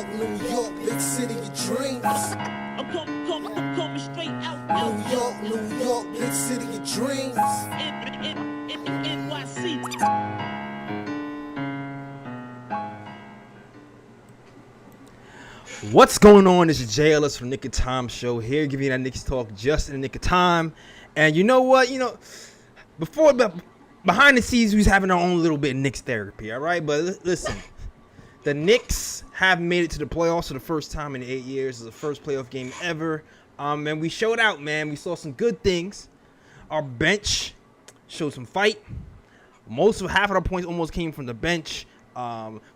York, big city of dreams. I'm coming straight out. New York, big city of dreams. NYC. What's going on? This is JLS from Knick and Time Show here, giving you that Knicks talk just in the nick of time. And you know what? Behind the scenes, we's having our own little bit of Knicks therapy, all right? But listen, the Knicks have made it to the playoffs for the first time in 8 years. It's the first playoff game ever. And we showed out, man. We saw some good things. Our bench showed some fight. Half of our points almost came from the bench.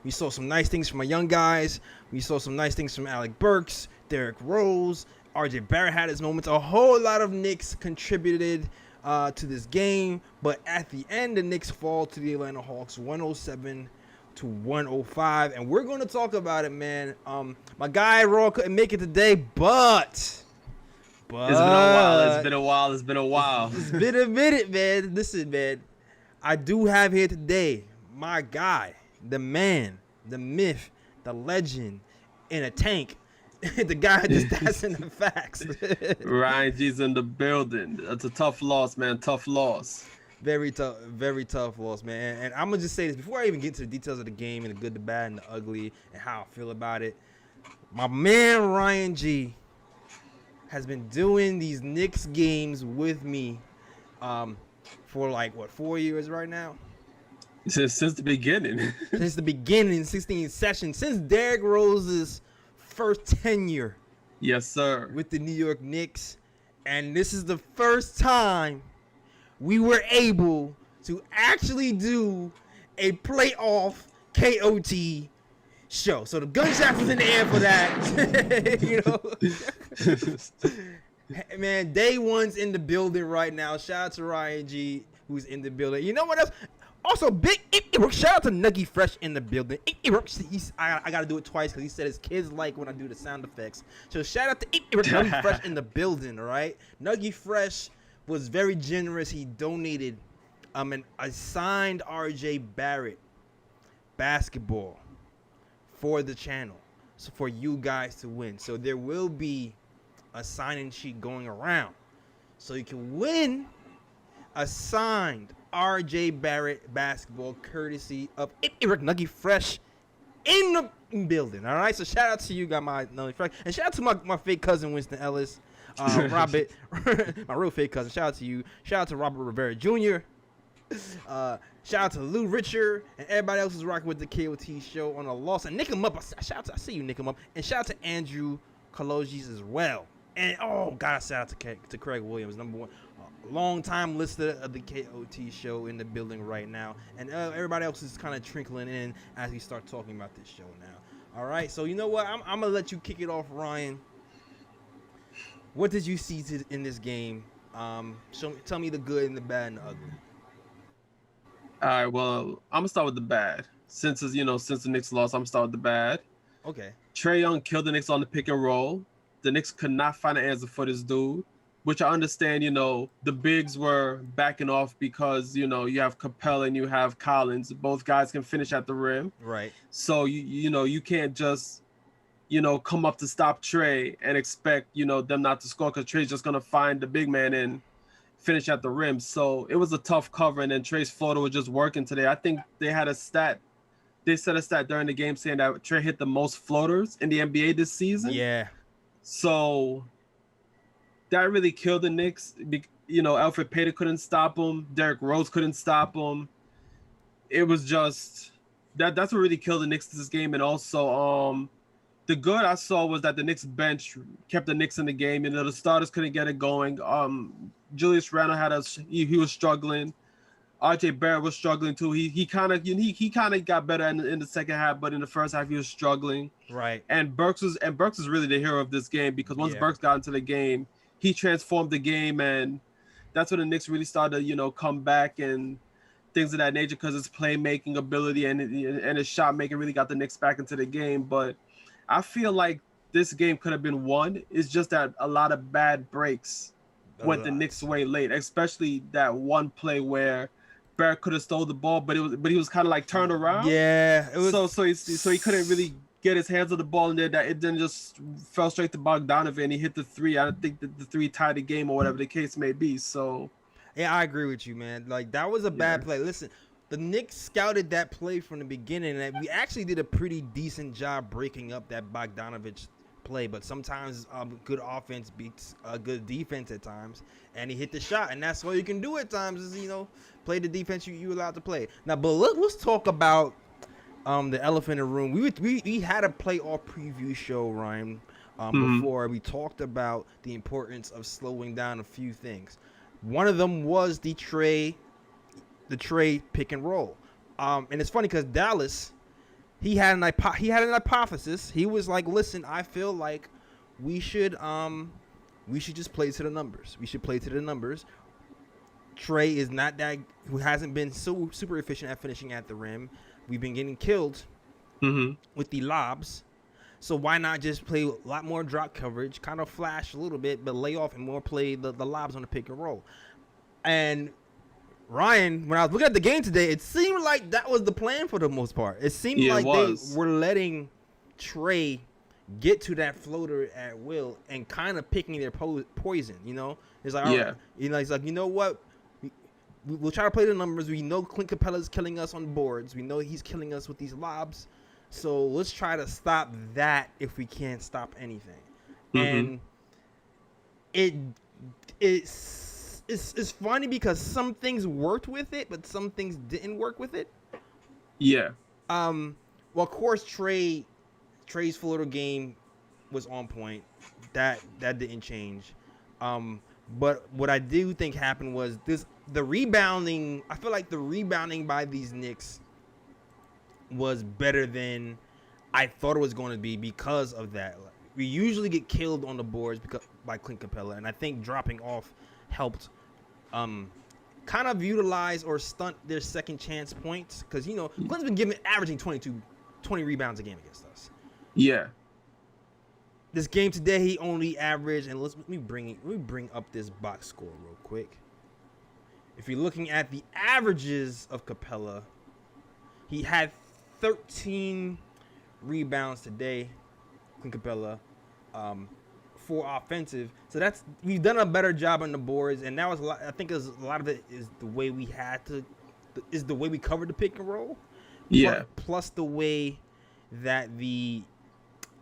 We saw some nice things from our young guys. We saw some nice things from Alec Burks, Derrick Rose, RJ Barrett had his moments. A whole lot of Knicks contributed to this game, but at the end, the Knicks fall to the Atlanta Hawks 107-105, and we're going to talk about it, man. My guy Raw couldn't make it today, but It's been a while. It's been a minute, man. Listen, man, I do have here today my guy, the man, the myth, the legend in a tank, the guy that's in the facts. Ryan G's in the building. It's a tough loss, man. Tough loss. Very tough loss, man. And I'm gonna just say this before I even get to the details of the game and the good, the bad, and the ugly, and how I feel about it. My man Ryan G has been doing these Knicks games with me for 4 years right now. Since the beginning. Since the beginning, 16th session, since Derrick Rose's first tenure. Yes, sir. With the New York Knicks. And this is the first time we were able to actually do a playoff KOT show. So the gunshots was in the air for that. Man, day one's in the building right now. Shout out to Ryan G, who's in the building. You know what else? Also, big shout out to Nuggy Fresh in the building. I got to do it twice because he said his kids like when I do the sound effects. So shout out to Nuggy Fresh in the building, all right? Nuggy Fresh was very generous. He donated a signed RJ Barrett basketball for the channel, so for you guys to win. So there will be a sign-in sheet going around, so you can win a signed RJ Barrett basketball courtesy of Nuggy Fresh in the building. All right, so shout out to you, got my Nuggy Fresh, and shout out to my fake cousin Winston Ellis, Robert, my real fake cousin. Shout out to you. Shout out to Robert Rivera Jr. Shout out to Lou Richard and everybody else who's rocking with the KOT show on a loss. And Nick him up. I see you, Nick him up. And shout out to Andrew Kalogis as well. And shout out to Craig Williams, number one. Long-time listener of the KOT show in the building right now, and everybody else is kind of trickling in as we start talking about this show now. All right, so you know what? I'm gonna let you kick it off, Ryan. What did you see in this game? Tell me the good and the bad and the ugly. All right, well, I'm gonna start with the bad. Since the Knicks lost, I'm gonna start with the bad. Okay. Trae Young killed the Knicks on the pick and roll. The Knicks could not find an answer for this dude, which I understand, the bigs were backing off because, you have Capella and you have Collins. Both guys can finish at the rim. Right. So, you can't just, come up to stop Trae and expect, them not to score because Trae's just going to find the big man and finish at the rim. So it was a tough cover, and then Trae's floater was just working today. I think they had a stat. They said a stat during the game saying that Trae hit the most floaters in the NBA this season. Yeah. So that really killed the Knicks. Alfred Payton couldn't stop him. Derrick Rose couldn't stop him. It was just that's what really killed the Knicks this game. And also, the good I saw was that the Knicks bench kept the Knicks in the game. The starters couldn't get it going. Julius Randle he was struggling. RJ Barrett was struggling too. He kind of got better in the second half, but in the first half he was struggling. Right. And Burks was really the hero of this game because once Burks got into the game, he transformed the game, and that's when the Knicks really started to, come back and things of that nature because his playmaking ability and his shot making really got the Knicks back into the game. But I feel like this game could have been won. It's just that a lot of bad breaks went the Knicks' way late, especially that one play where Barrett could have stole the ball, but he was kind of like turned around. Yeah, it was so he couldn't really get his hands on the ball, and then that it then just fell straight to Bogdanovic, and he hit the three. I think that the three tied the game or whatever the case may be. So, Yeah, I agree with you, man. Like, that was a bad Yeah. play. Listen, the Knicks scouted that play from the beginning, and we actually did a pretty decent job breaking up that Bogdanovic play. But sometimes good offense beats good defense at times, and he hit the shot, and that's all you can do at times is, play the defense you allowed to play. Now, but let's talk about the elephant in the room. We had a playoff preview show, Ryan, before. We talked about the importance of slowing down a few things. One of them was the Trey pick and roll. And it's funny because Dallas, he had an hypothesis. He was like, "Listen, I feel like we should just play to the numbers. We should play to the numbers." Trey is not that who hasn't been so super efficient at finishing at the rim. We've been getting killed with the lobs. So why not just play a lot more drop coverage, kind of flash a little bit, but lay off and more play the lobs on the pick and roll. And Ryan, when I was looking at the game today, it seemed like that was the plan for the most part. It seemed like they were letting Trey get to that floater at will and kind of picking their poison, It's like, all right. It's like, you know what? We'll try to play the numbers. We know Clint Capella's killing us on boards. We know he's killing us with these lobs. So let's try to stop that if we can't stop anything. And it's funny because some things worked with it, but some things didn't work with it. Yeah. Well, of course, Trey's floater game was on point. That didn't change. But what I do think happened was the rebounding. I feel like the rebounding by these Knicks was better than I thought it was going to be because of that. We usually get killed on the boards by Clint Capella, and I think dropping off helped kind of utilize or stunt their second chance points because Clint's been averaging 20 rebounds a game against us. Yeah. This game today, he only averaged, and let me bring up this box score real quick. If you're looking at the averages of Capella, he had 13 rebounds today, Clint Capella, 4 offensive. So we've done a better job on the boards, and that was a lot. I think a lot of it is the way we covered the pick and roll. Yeah. Plus the way that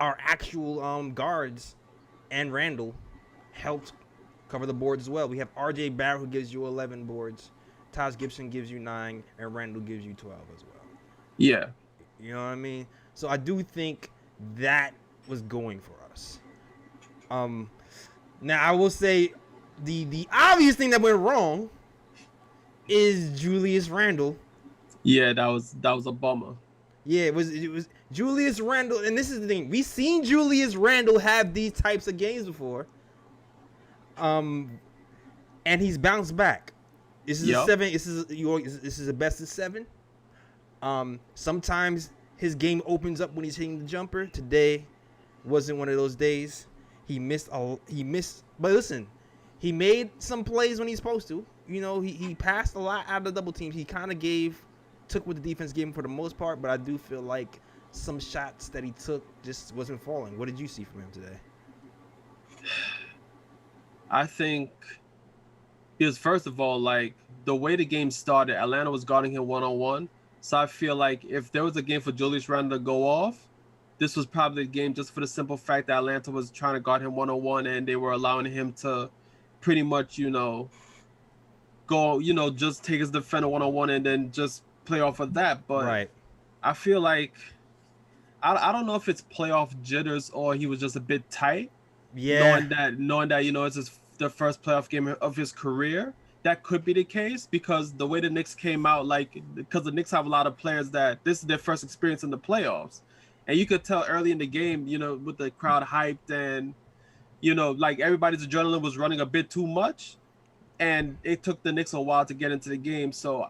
our actual guards and Randall helped cover the boards as well. We have R.J. Barrett, who gives you 11 boards. Taj Gibson gives you 9, and Randall gives you 12 as well. Yeah. You know what I mean? So I do think that was going for us. Now I will say the obvious thing that went wrong is Julius Randle. Yeah, that was a bummer. Yeah, it was Julius Randle, and this is the thing. We've seen Julius Randle have these types of games before. And he's bounced back. This is a 7. This is a best of 7. Sometimes his game opens up when he's hitting the jumper. Today wasn't one of those days. He missed, but listen, he made some plays when he's supposed to. He passed a lot out of the double teams. He kind of took what the defense gave him for the most part, but I do feel like some shots that he took just wasn't falling. What did you see from him today? I think because first of all, like the way the game started, Atlanta was guarding him one-on-one. So I feel like if there was a game for Julius Randle to go off, this was probably the game just for the simple fact that Atlanta was trying to guard him one-on-one and they were allowing him to pretty much, go, just take his defender one-on-one and then just play off of that. But right. I feel like I don't know if it's playoff jitters or he was just a bit tight. Yeah. Knowing that it's the first playoff game of his career. That could be the case because the way the Knicks came out, because the Knicks have a lot of players that this is their first experience in the playoffs. And you could tell early in the game, with the crowd hyped and, everybody's adrenaline was running a bit too much. And it took the Knicks a while to get into the game. So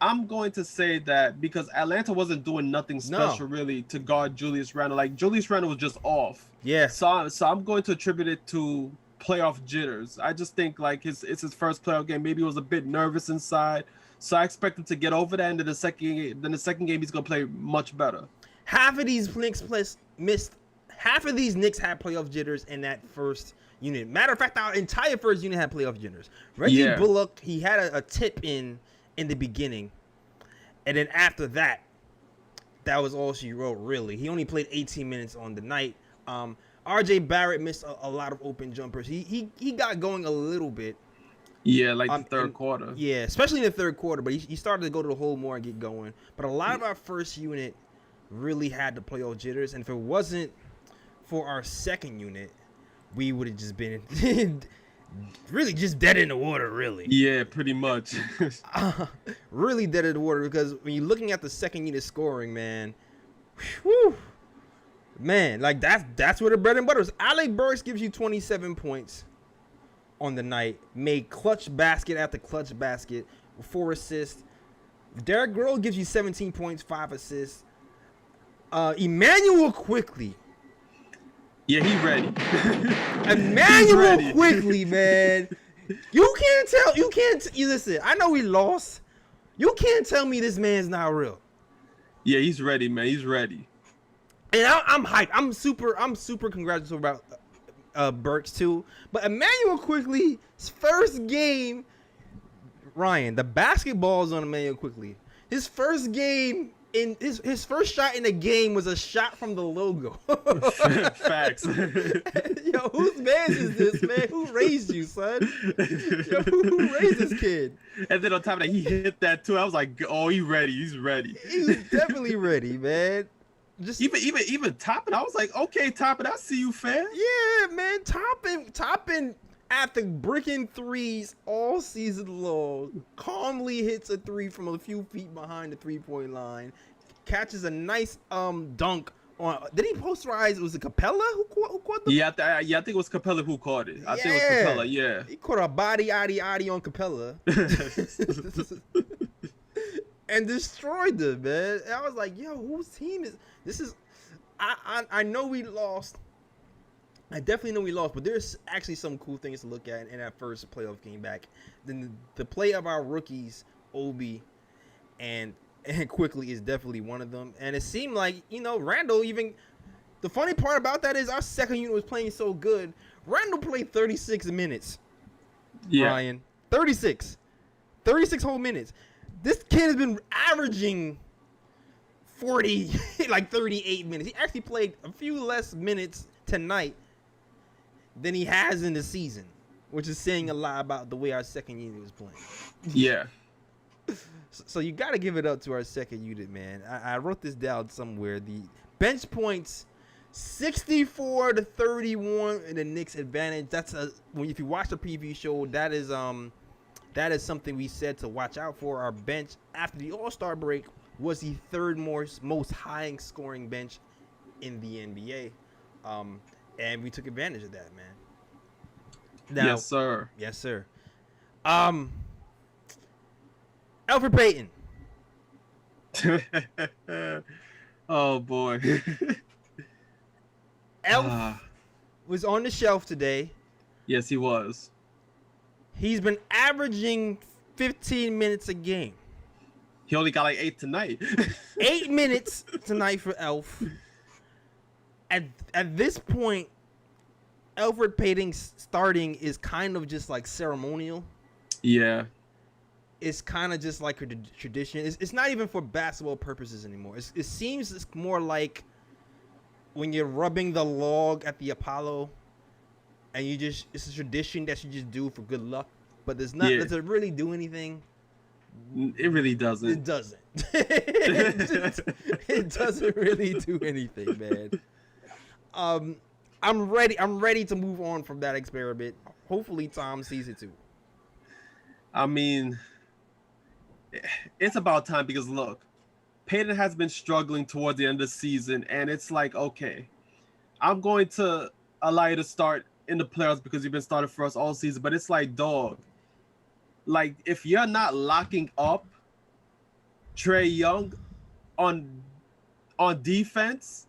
I'm going to say that because Atlanta wasn't doing nothing special really to guard Julius Randle. Like Julius Randle was just off. Yeah. So I'm going to attribute it to playoff jitters. I just think it's his first playoff game. Maybe he was a bit nervous inside. So I expect him to get over that. And then the second game he's gonna play much better. half of these Knicks missed. Half of these Knicks had playoff jitters in that first unit. Matter of fact, our entire first unit had playoff jitters. Reggie Bullock, he had a tip in the beginning, and then after that, that was all she wrote. Really, he only played 18 minutes on the night. R.J. Barrett missed a lot of open jumpers. He got going a little bit. Yeah, like the third quarter. Yeah, especially in the third quarter. But he started to go to the hole more and get going. But a lot of our first unit really had the playoff jitters, and if it wasn't for our second unit, we would have just been really just dead in the water, really. Yeah, pretty much. Really dead in the water, because when you're looking at the second unit scoring, man, whew, man, like that's where the bread and butter is. Alec Burks gives you 27 points on the night, made clutch basket after clutch basket, 4 assists. Derrick Rose gives you 17 points, 5 assists. Emmanuel Quickly. Yeah, he ready. Emmanuel Quickly, man. You listen, I know we lost. You can't tell me this man's not real. Yeah, he's ready, man. He's ready. And I'm hyped. I'm super congratulatory about Burks too. But Emmanuel Quickly's first game, Ryan, the basketball's on Emmanuel Quickly. His first game in his first shot in the game was a shot from the logo. Facts. Yo, whose man is this, man? Who raised you, son? Yo, who raised this kid? And then on top of that, he hit that too. I was like, oh, he's ready. He's ready. He was definitely ready, man. Just even Toppin, I was like, okay, Toppin, I see you, fam. Yeah, man, Toppin after bricking threes all season long, calmly hits a three from a few feet behind the 3-point line, catches a nice dunk on. Did he posterize? Was it Capella who caught the? Yeah, I think it was Capella who caught it. I think it was Capella. Yeah, he caught a body on Capella. And destroyed them, man. And I was like, yo, whose team is this? Is I know we lost. I definitely know we lost, but there's actually some cool things to look at in that first playoff game back. Then the play of our rookies, Obi and Quickly, is definitely one of them. And it seemed like, Randall even. The funny part about that is our second unit was playing so good. Randall played 36 minutes. Yeah. Ryan, 36 whole minutes. This kid has been averaging 40, like 38 minutes. He actually played a few less minutes tonight than he has in the season, which is saying a lot about the way our second unit was playing. Yeah. So you got to give it up to our second unit, man. I wrote this down somewhere. The bench points, 64-31 in the Knicks advantage. If you watch the preview show, that is something we said to watch out for. Our bench after the All-Star break was the third most high scoring bench in the NBA. And we took advantage of that, man. Now, yes, sir. Yes, sir. Elfrid Payton. Oh, boy. Elf was on the shelf today. Yes, he was. He's been averaging 15 minutes a game. He only got like 8 tonight. 8 minutes tonight for Elf. At this point, Elfrid Payton starting is kind of just like ceremonial. Yeah. It's kind of just like a tradition. It's not even for basketball purposes anymore. It seems it's more like when you're rubbing the log at the Apollo, and it's a tradition that you just do for good luck. But does it really do anything? It really doesn't. It doesn't. It doesn't really do anything, man. I'm ready to move on from that experiment. Hopefully Tom sees it too. I mean, it's about time because look, Payton has been struggling towards the end of the season, and it's like, okay, I'm going to allow you to start in the playoffs because you've been starting for us all season, but it's like, dog, like if you're not locking up Trae Young on defense,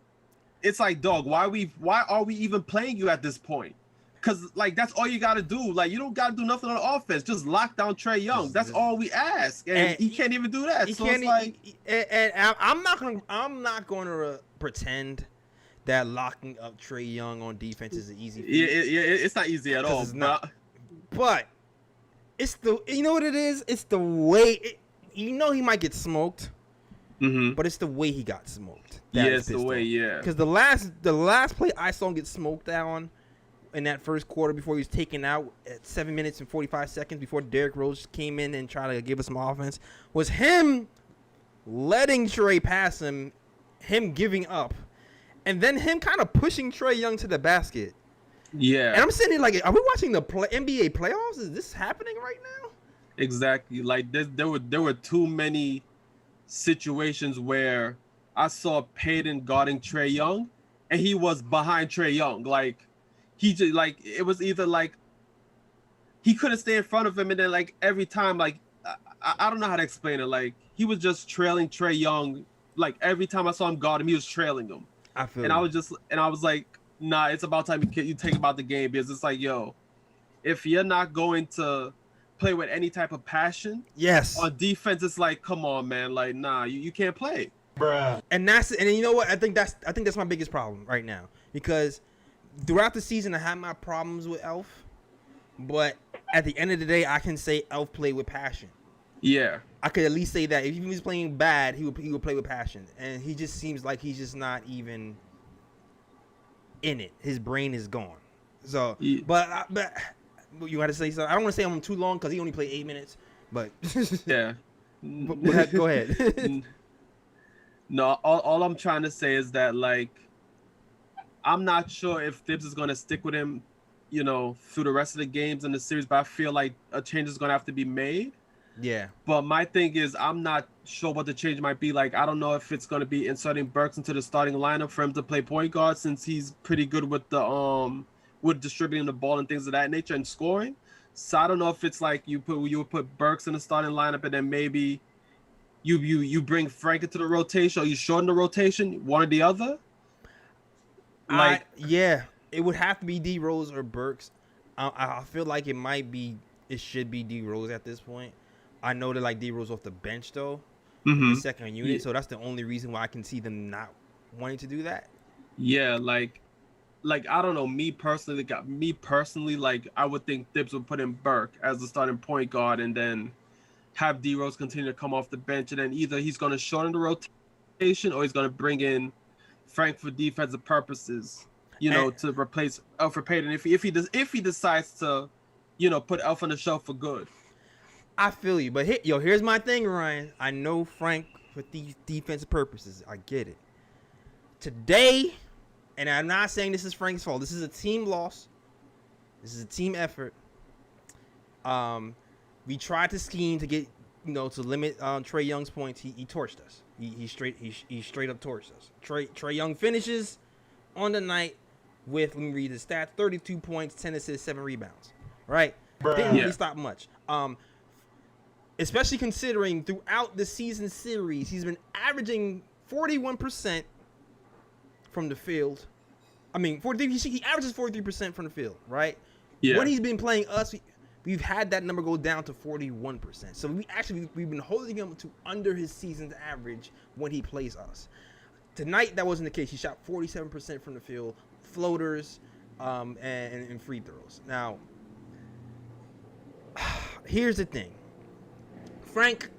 it's like, dog, why are we even playing you at this point? Because, like, that's all you got to do. Like, you don't got to do nothing on offense. Just lock down Trae Young. That's all we ask. And he can't even do that. So it's like... And I'm not going to pretend that locking up Trae Young on defense is an easy feat. Yeah, it's not easy at all. It's not. But it's you know what it is? It's the way. He might get smoked, but it's the way he got smoked. It's the way. Yeah. Because the last play I saw him get smoked on in that first quarter before he was taken out at 7 minutes and 45 seconds before Derrick Rose came in and tried to give us some offense was him letting Trae pass him giving up. And then him kind of pushing Trae Young to the basket. Yeah. And I'm sitting there like, are we watching the NBA playoffs? Is this happening right now? Exactly. Like there were too many situations where I saw Payton guarding Trae Young, and he was behind Trae Young. Like he just like it was either like he couldn't stay in front of him, and then like every time like I don't know how to explain it. Like he was just trailing Trae Young. Like every time I saw him guard him, he was trailing him. I was like, nah, it's about time you take about the game, because it's like, yo, if you're not going to play with any type of passion, yes, on defense, it's like, come on, man, like, nah, you can't play, bruh. And you know what? I think that's my biggest problem right now, because throughout the season I had my problems with Elf, but at the end of the day, I can say Elf played with passion. Yeah, I could at least say that if he was playing bad, he would play with passion, and he just seems like he's just not even in it. His brain is gone. So, yeah. But you got to say something. I don't want to say him too long because he only played 8 minutes. But yeah, go ahead. No, all I'm trying to say is that, like, I'm not sure if Thibs is gonna stick with him, through the rest of the games in the series. But I feel like a change is gonna have to be made. Yeah. But my thing is, I'm not sure what the change might be. Like, I don't know if it's going to be inserting Burks into the starting lineup for him to play point guard, since he's pretty good with the with distributing the ball and things of that nature and scoring. So I don't know if it's like you would put Burks in the starting lineup, and then maybe you bring Frank into the rotation, or you shorten the rotation, one or the other. Like, yeah, it would have to be D Rose or Burks. I feel like it should be D Rose at this point. I know that, like, D Rose off the bench though, the second unit, yeah. So that's the only reason why I can see them not wanting to do that. Yeah, like I don't know. Me personally, like, I would think Thibs would put in Burke as the starting point guard, and then have D Rose continue to come off the bench, and then either he's going to shorten the rotation, or he's going to bring in Frank for defensive purposes, to replace Elfrid Payton if he decides to, put Elf on the shelf for good. I feel you, but here's my thing, Ryan. I know Frank for these defensive purposes. I get it. Today, and I'm not saying this is Frank's fault. This is a team loss. This is a team effort. We tried to scheme to get, to limit Trae Young's points. He torched us. He straight up torched us. Trae Young finishes on the night with, let me read the stats: 32 points, 10 assists, 7 rebounds. Right? Didn't really stop much. Especially considering throughout the season series, he's been averaging 41% from the field. I mean, he averages 43% from the field, right? Yeah. When he's been playing us, we've had that number go down to 41%. So we've been holding him to under his season's average when he plays us. Tonight, that wasn't the case. He shot 47% from the field, floaters, and free throws. Now, here's the thing. Frank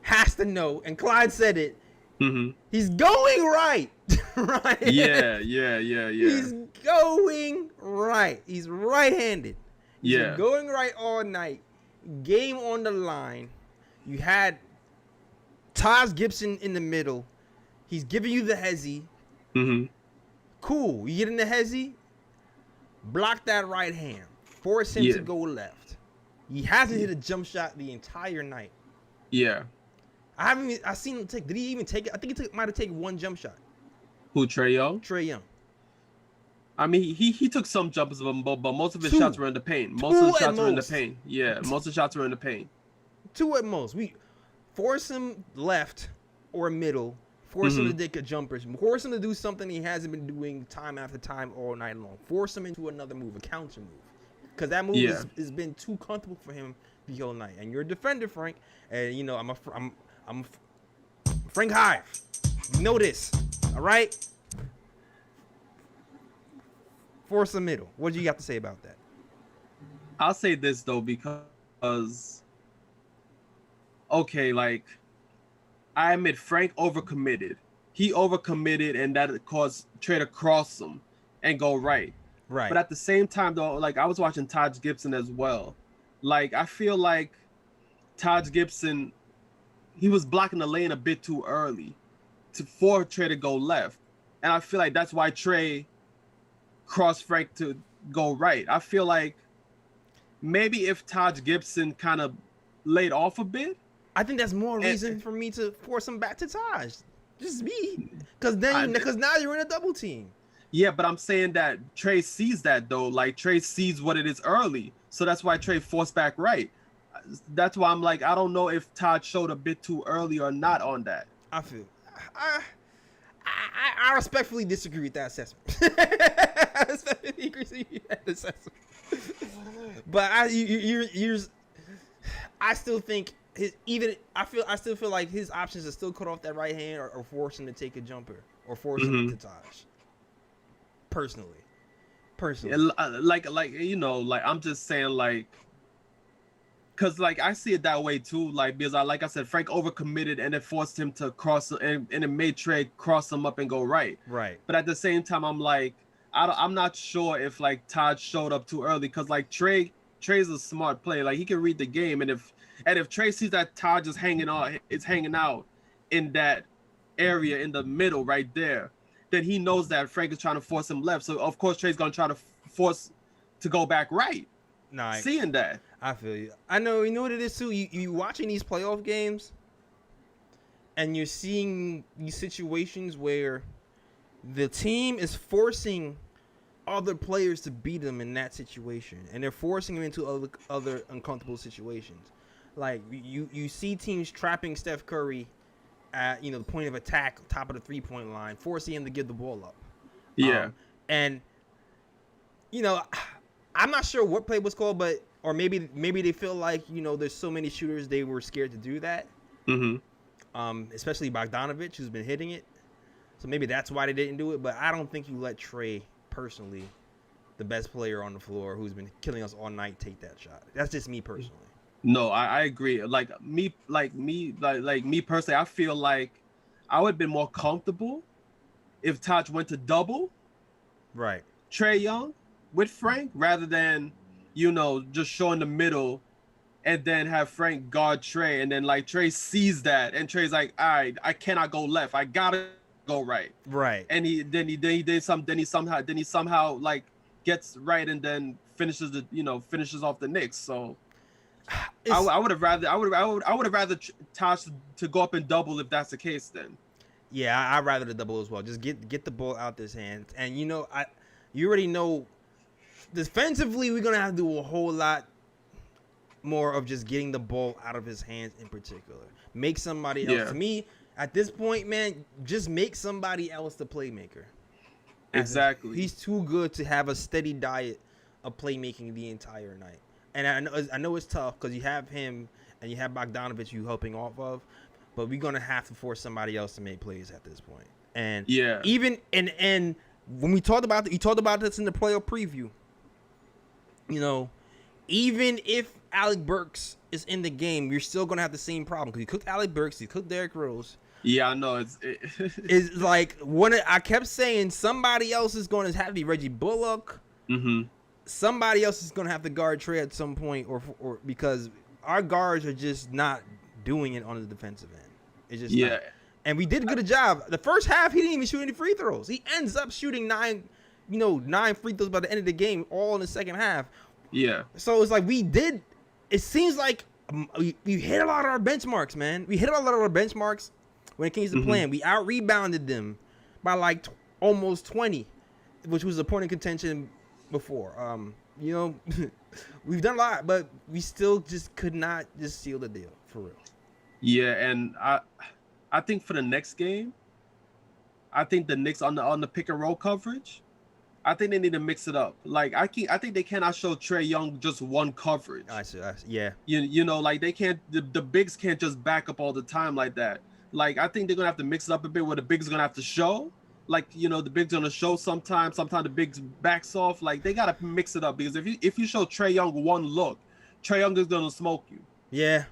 has to know, and Clyde said it. Mm-hmm. He's going right, right? Yeah. He's going right. He's right-handed. He's been going right all night. Game on the line. You had Taj Gibson in the middle. He's giving you the hezzy. Mm-hmm. Cool. You get in the hezzy, block that right hand. Force him to go left. He hasn't hit a jump shot the entire night. Yeah. I seen him take. Did he even take it? I think he might have taken one jump shot. Who, Trae Young? Trae Young. I mean, he took some jumps of them, but most of his shots were in the paint. Most of the shots were in the paint. Yeah, most of the shots were in the paint. 2 at most. We force him left or middle. Force him to take a jumper. Force him to do something he hasn't been doing time after time all night long. Force him into another move, a counter move. Because that move has been too comfortable for him the whole night. And you're a defender, Frank. And, I'm Frank Hive. Know this, all right? Force a middle. What do you got to say about that? I'll say this though, because okay, like I admit Frank overcommitted. He overcommitted, and that caused Trey to cross him and go right. Right. But at the same time, though, like I was watching Taj Gibson as well. Like I feel like Taj Gibson, he was blocking the lane a bit too early for Trey to go left, and I feel like that's why Trey crossed Frank to go right. I feel like maybe if Taj Gibson kind of laid off a bit, I think that's more reason for me to force him back to Taj. Just me, because now you're in a double team. Yeah, but I'm saying that Trey sees that though. Like Trey sees what it is early, so that's why Trey forced back right. That's why I'm like, I don't know if Todd showed a bit too early or not on that. I feel, I respectfully disagree with that assessment. I respectfully disagree with that assessment. But I still think I still feel like his options are still cut off that right hand or force him to take a jumper or force him to Taj. Personally. Yeah, like you know, like I'm just saying, like, cause like I see it that way too, like because like I said, Frank overcommitted and it forced him to cross and it made Trey cross him up and go right. Right. But at the same time, I'm like, I'm not sure if like Todd showed up too early, cause like Trey's a smart player, like he can read the game, and if Trey sees that Todd is hanging out in that area in the middle right there, then he knows that Frank is trying to force him left. So of course Trey's gonna try to force to go back right. Nice. Seeing that. I feel you. I know. You know what it is too. You watching these playoff games, and you're seeing these situations where the team is forcing other players to beat them in that situation, and they're forcing them into other uncomfortable situations. Like you see teams trapping Steph Curry at the point of attack, top of the 3-point line, forcing him to give the ball up. Yeah. And I'm not sure what play was called, or maybe they feel like there's so many shooters they were scared to do that. Mm-hmm. Especially Bogdanovich, who's been hitting it. So maybe that's why they didn't do it. But I don't think you let Trey, personally, the best player on the floor, who's been killing us all night, take that shot. That's just me personally. No, I agree. Like me personally, I feel like I would have been more comfortable if Taj went to double, right, Trey Young with Frank, rather than just showing the middle and then have Frank guard Trey, and then like Trey sees that and Trey's like, all right, I cannot go left, I gotta go right. And he somehow like gets right and then finishes off the Knicks. So I would have rather Taj to go up and double if that's the case then. Yeah, I'd rather the double as well. Just get the ball out his hands. And you already know defensively we're gonna have to do a whole lot more of just getting the ball out of his hands in particular. Make somebody else. To me, at this point, man, just make somebody else the playmaker. Exactly. He's too good to have a steady diet of playmaking the entire night. And I know it's tough because you have him and you have Bogdanovich you helping off of, but we're gonna have to force somebody else to make plays at this point. And even and when we talked about you talked about this in the playoff preview. Even if Alec Burks is in the game, you're still gonna have the same problem because you cooked Alec Burks, you cooked Derrick Rose. Yeah, I know. It's like I kept saying somebody else is going to have to be Reggie Bullock. Mm-hmm. Somebody else is going to have to guard Trey at some point, or because our guards are just not doing it on the defensive end. It's just not. And we did a good job. The first half, he didn't even shoot any free throws. He ends up shooting 9 free throws by the end of the game, all in the second half. Yeah. So it's like it seems like we hit a lot of our benchmarks, man. We hit a lot of our benchmarks when it came to playing. We out-rebounded them by like almost 20, which was a point of contention before. We've done a lot, but we still just could not just seal the deal, for real. Yeah, and I think for the next game, I think the Knicks on the pick and roll coverage, I think they need to mix it up. Like I think they cannot show Trey Young just one coverage. I see. Yeah. Like they can't. The bigs can't just back up all the time like that. Like, I think they're gonna have to mix it up a bit where the big's gonna have to show. Like, the big's gonna show sometimes the big's backs off. Like, they gotta mix it up, because if you show Trae Young one look, Trae Young is gonna smoke you. Yeah.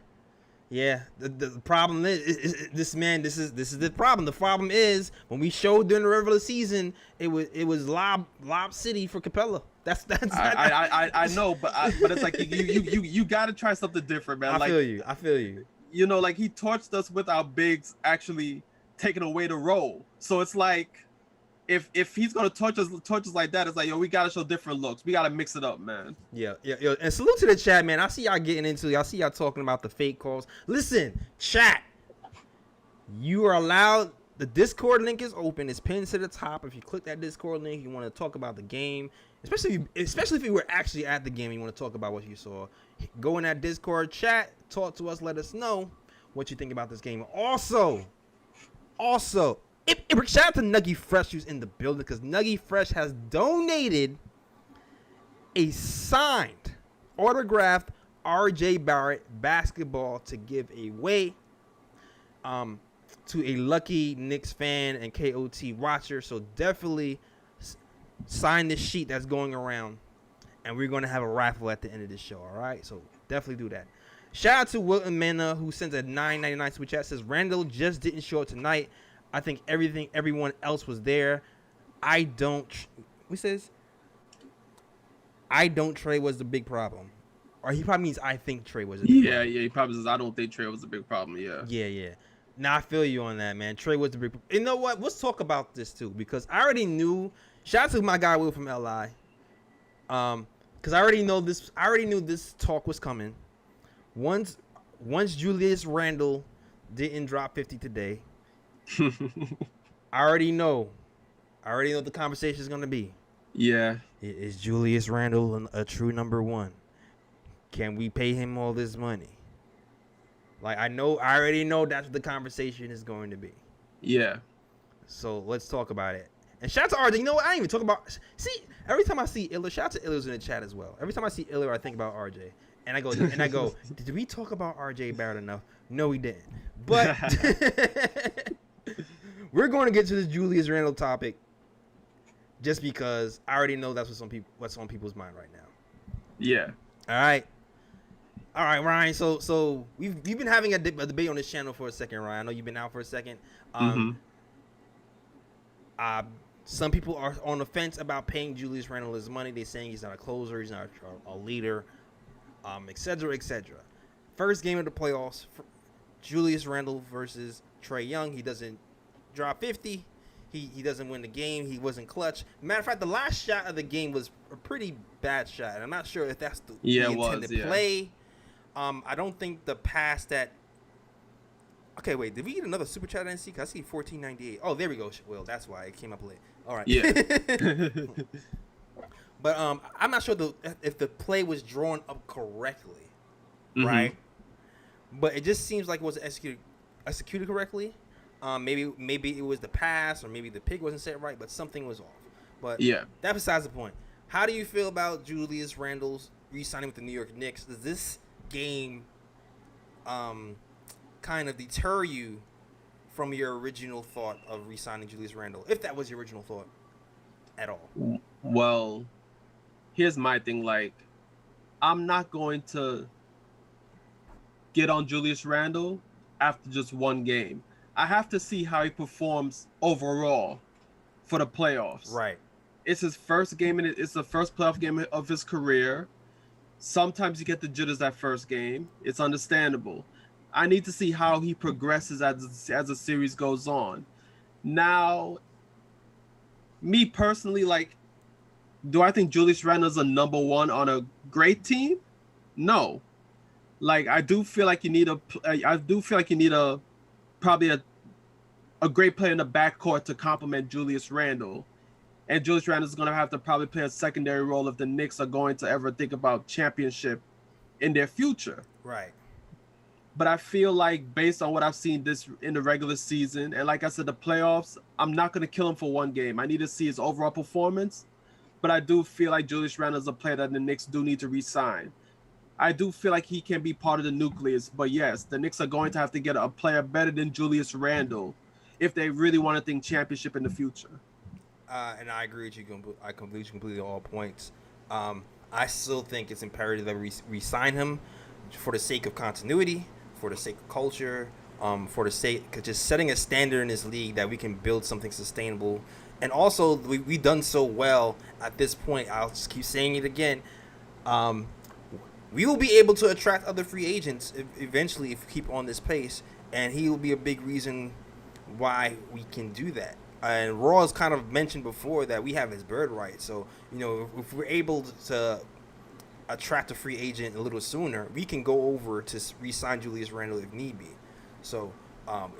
Yeah, the problem is this the problem. The problem is when we showed during the regular season, it was lob city for Capella. That's I know, but it's like you got to try something different, man. I feel you. Like, he torched us with our bigs actually taking away the role. So it's like, if he's gonna torch us like that, it's like, yo, we gotta show different looks. We gotta mix it up, man. Yeah. And salute to the chat, man. I see y'all getting into it. I see y'all talking about the fake calls. Listen, chat. You are allowed. The Discord link is open. It's pinned to the top. If you click that Discord link, you want to talk about the game, especially if you were actually at the game, you want to talk about what you saw. Go in that Discord chat, talk to us, let us know what you think about this game. Also. Shout out to Nuggy Fresh, who's in the building, because Nuggy Fresh has donated a signed, autographed RJ Barrett basketball to give away to a lucky Knicks fan and KOT watcher. So definitely sign this sheet that's going around, and we're going to have a raffle at the end of the show, all right? So definitely do that. Shout out to Wilton Mena, who sends a $9.99 super chat, says Randall just didn't show up tonight. I think everyone else was there. I don't Trey was the big problem. Or he probably means I think Trey was the big problem. Yeah, he probably says I don't think Trey was the big problem, yeah. Yeah. Now I feel you on that, man. Trey was the big problem. You know what? Let's talk about this too, because I already knew. Shout out to my guy Will from LI. Because I already knew this talk was coming. Once Julius Randle didn't drop 50 today, I already know what the conversation is going to be. Yeah. Is Julius Randle a true number one? Can we pay him all this money? Like, I already know that's what the conversation is going to be. Yeah. So let's talk about it. And shout out to RJ. You know what? I didn't even talk about. See, every time I see Iller, shout out to Iller's in the chat as well. Every time I see Iller, I think about RJ. And I go, did we talk about RJ Barrett enough? No, we didn't. But we're going to get to this Julius Randle topic just because I already know that's what's on people's mind right now. Yeah. All right, Ryan. So we've been having a debate on this channel for a second, Ryan. I know you've been out for a second. Some people are on the fence about paying Julius Randle his money. They're saying he's not a closer, he's not a leader, etc. First game of the playoffs, Julius Randle versus Trae Young. He doesn't drop 50. He doesn't win the game. He wasn't clutch. Matter of fact, the last shot of the game was a pretty bad shot. And I'm not sure if that's the intended play. I don't think the pass that. Okay, wait. Did we get another super chat? I didn't see. I see 1498. Oh, there we go. Well, that's why it came up late. All right. Yeah. But I'm not sure if the play was drawn up correctly, right? But it just seems like it was executed correctly. Maybe it was the pass, or maybe the pick wasn't set right, but something was off. But yeah, that's besides the point. How do you feel about Julius Randle's re-signing with the New York Knicks? Does this game kind of deter you from your original thought of re-signing Julius Randle, if that was your original thought at all? Well, here's my thing. Like, I'm not going to get on Julius Randle after just one game. I have to see how he performs overall for the playoffs. Right. It's his first game, and it's the first playoff game of his career. Sometimes you get the jitters that first game. It's understandable. I need to see how he progresses as the series goes on. Now, me personally, like, do I think Julius Randle is a number one on a great team? No. Like, I do feel like you need probably a great player in the backcourt to complement Julius Randle. And Julius Randle is going to have to probably play a secondary role if the Knicks are going to ever think about championship in their future. Right. But I feel like, based on what I've seen in the regular season, and like I said, the playoffs, I'm not going to kill him for one game. I need to see his overall performance. But I do feel like Julius Randle is a player that the Knicks do need to re-sign. I do feel like he can be part of the nucleus. But yes, the Knicks are going to have to get a player better than Julius Randle if they really want to think championship in the future. And I agree with you. I completely all points. I still think it's imperative that we re-sign him for the sake of continuity, for the sake of culture, for the sake of just setting a standard in this league that we can build something sustainable. And also, we've done so well at this point. I'll just keep saying it again. We will be able to attract other free agents eventually if we keep on this pace, and he will be a big reason why we can do that. And Raw's kind of mentioned before that we have his bird right. So, if we're able to attract a free agent a little sooner, we can go over to re-sign Julius Randle if need be. So,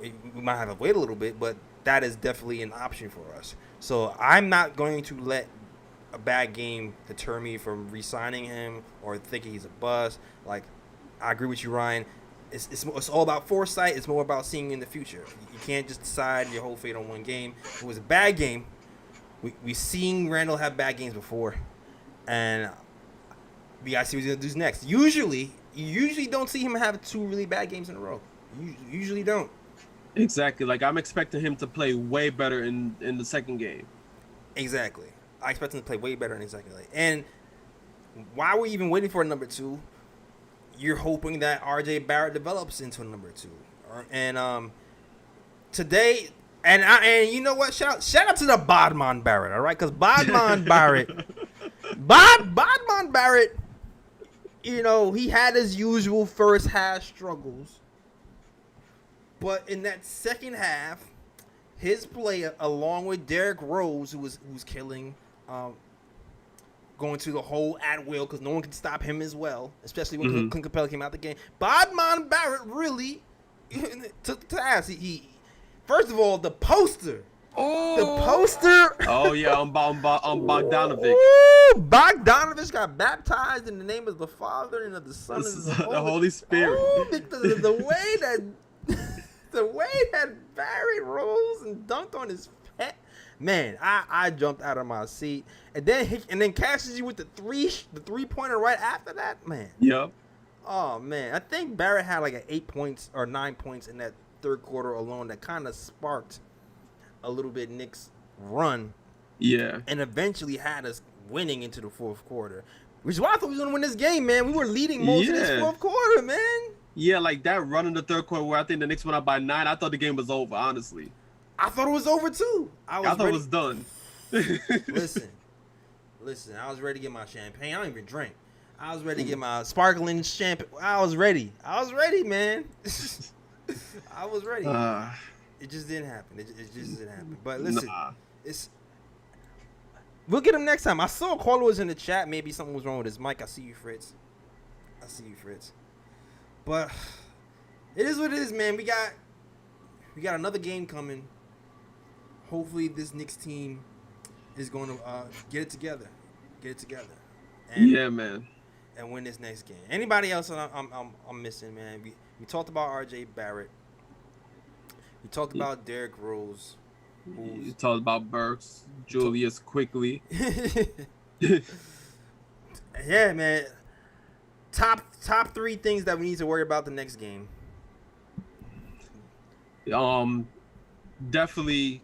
we might have to wait a little bit, but that is definitely an option for us. So, I'm not going to let a bad game deter me from re-signing him or thinking he's a bust. Like, I agree with you, Ryan. It's all about foresight. It's more about seeing in the future. You can't just decide your whole fate on one game. It was a bad game. We've seen Randall have bad games before, and we gotta see what he's gonna do next. You usually don't see him have 2 really bad games in a row. You usually don't. Exactly. Like, I'm expecting him to play way better in the second game. Exactly. I expect him to play way better in the second game. And while we're even waiting for a number 2, you're hoping that RJ Barrett develops into a number 2. And today, and you know what? Shout out to the Bodman Barrett, all right? Because Bodman Barrett, Bodman Barrett, he had his usual first half struggles. But in that second half, his play, along with Derrick Rose, who was killing, going to the hole at will because no one can stop him as well, especially when Clint Capella came out the game. Bodman Barrett really took the task. He first of all, the poster. Oh. The poster. Oh, yeah, on Bogdanovic. Ooh, Bogdanovic got baptized in the name of the Father and of the Son and the Holy Spirit. Ooh, the way that the way that Barrett rose and dunked on his pet. Man, I jumped out of my seat, and then catches you with the 3-pointer right after that, man. Yep. Oh man, I think Barrett had like 8 points or 9 points in that third quarter alone that kind of sparked a little bit Knicks' run. Yeah. And eventually had us winning into the fourth quarter, which is why I thought we was gonna win this game, man. We were leading most of this fourth quarter, man. Yeah, like that run in the third quarter where I think the Knicks went up by 9. I thought the game was over, honestly. I thought it was over too. I thought it was done. Listen. I was ready to get my champagne. I don't even drink. I was ready to get my sparkling champagne. I was ready, man. I was ready. It just didn't happen. It just didn't happen. But listen, we'll get him next time. I saw Carlo was in the chat. Maybe something was wrong with his mic. I see you, Fritz. But it is what it is, man. We got another game coming. Hopefully, this Knicks team is going to get it together. And, yeah, man. And win this next game. Anybody else I'm missing, man? We talked about RJ Barrett. We talked about Derrick Rose. You talked about Burks, Julius quickly. Yeah, man. Top 3 things that we need to worry about the next game. Definitely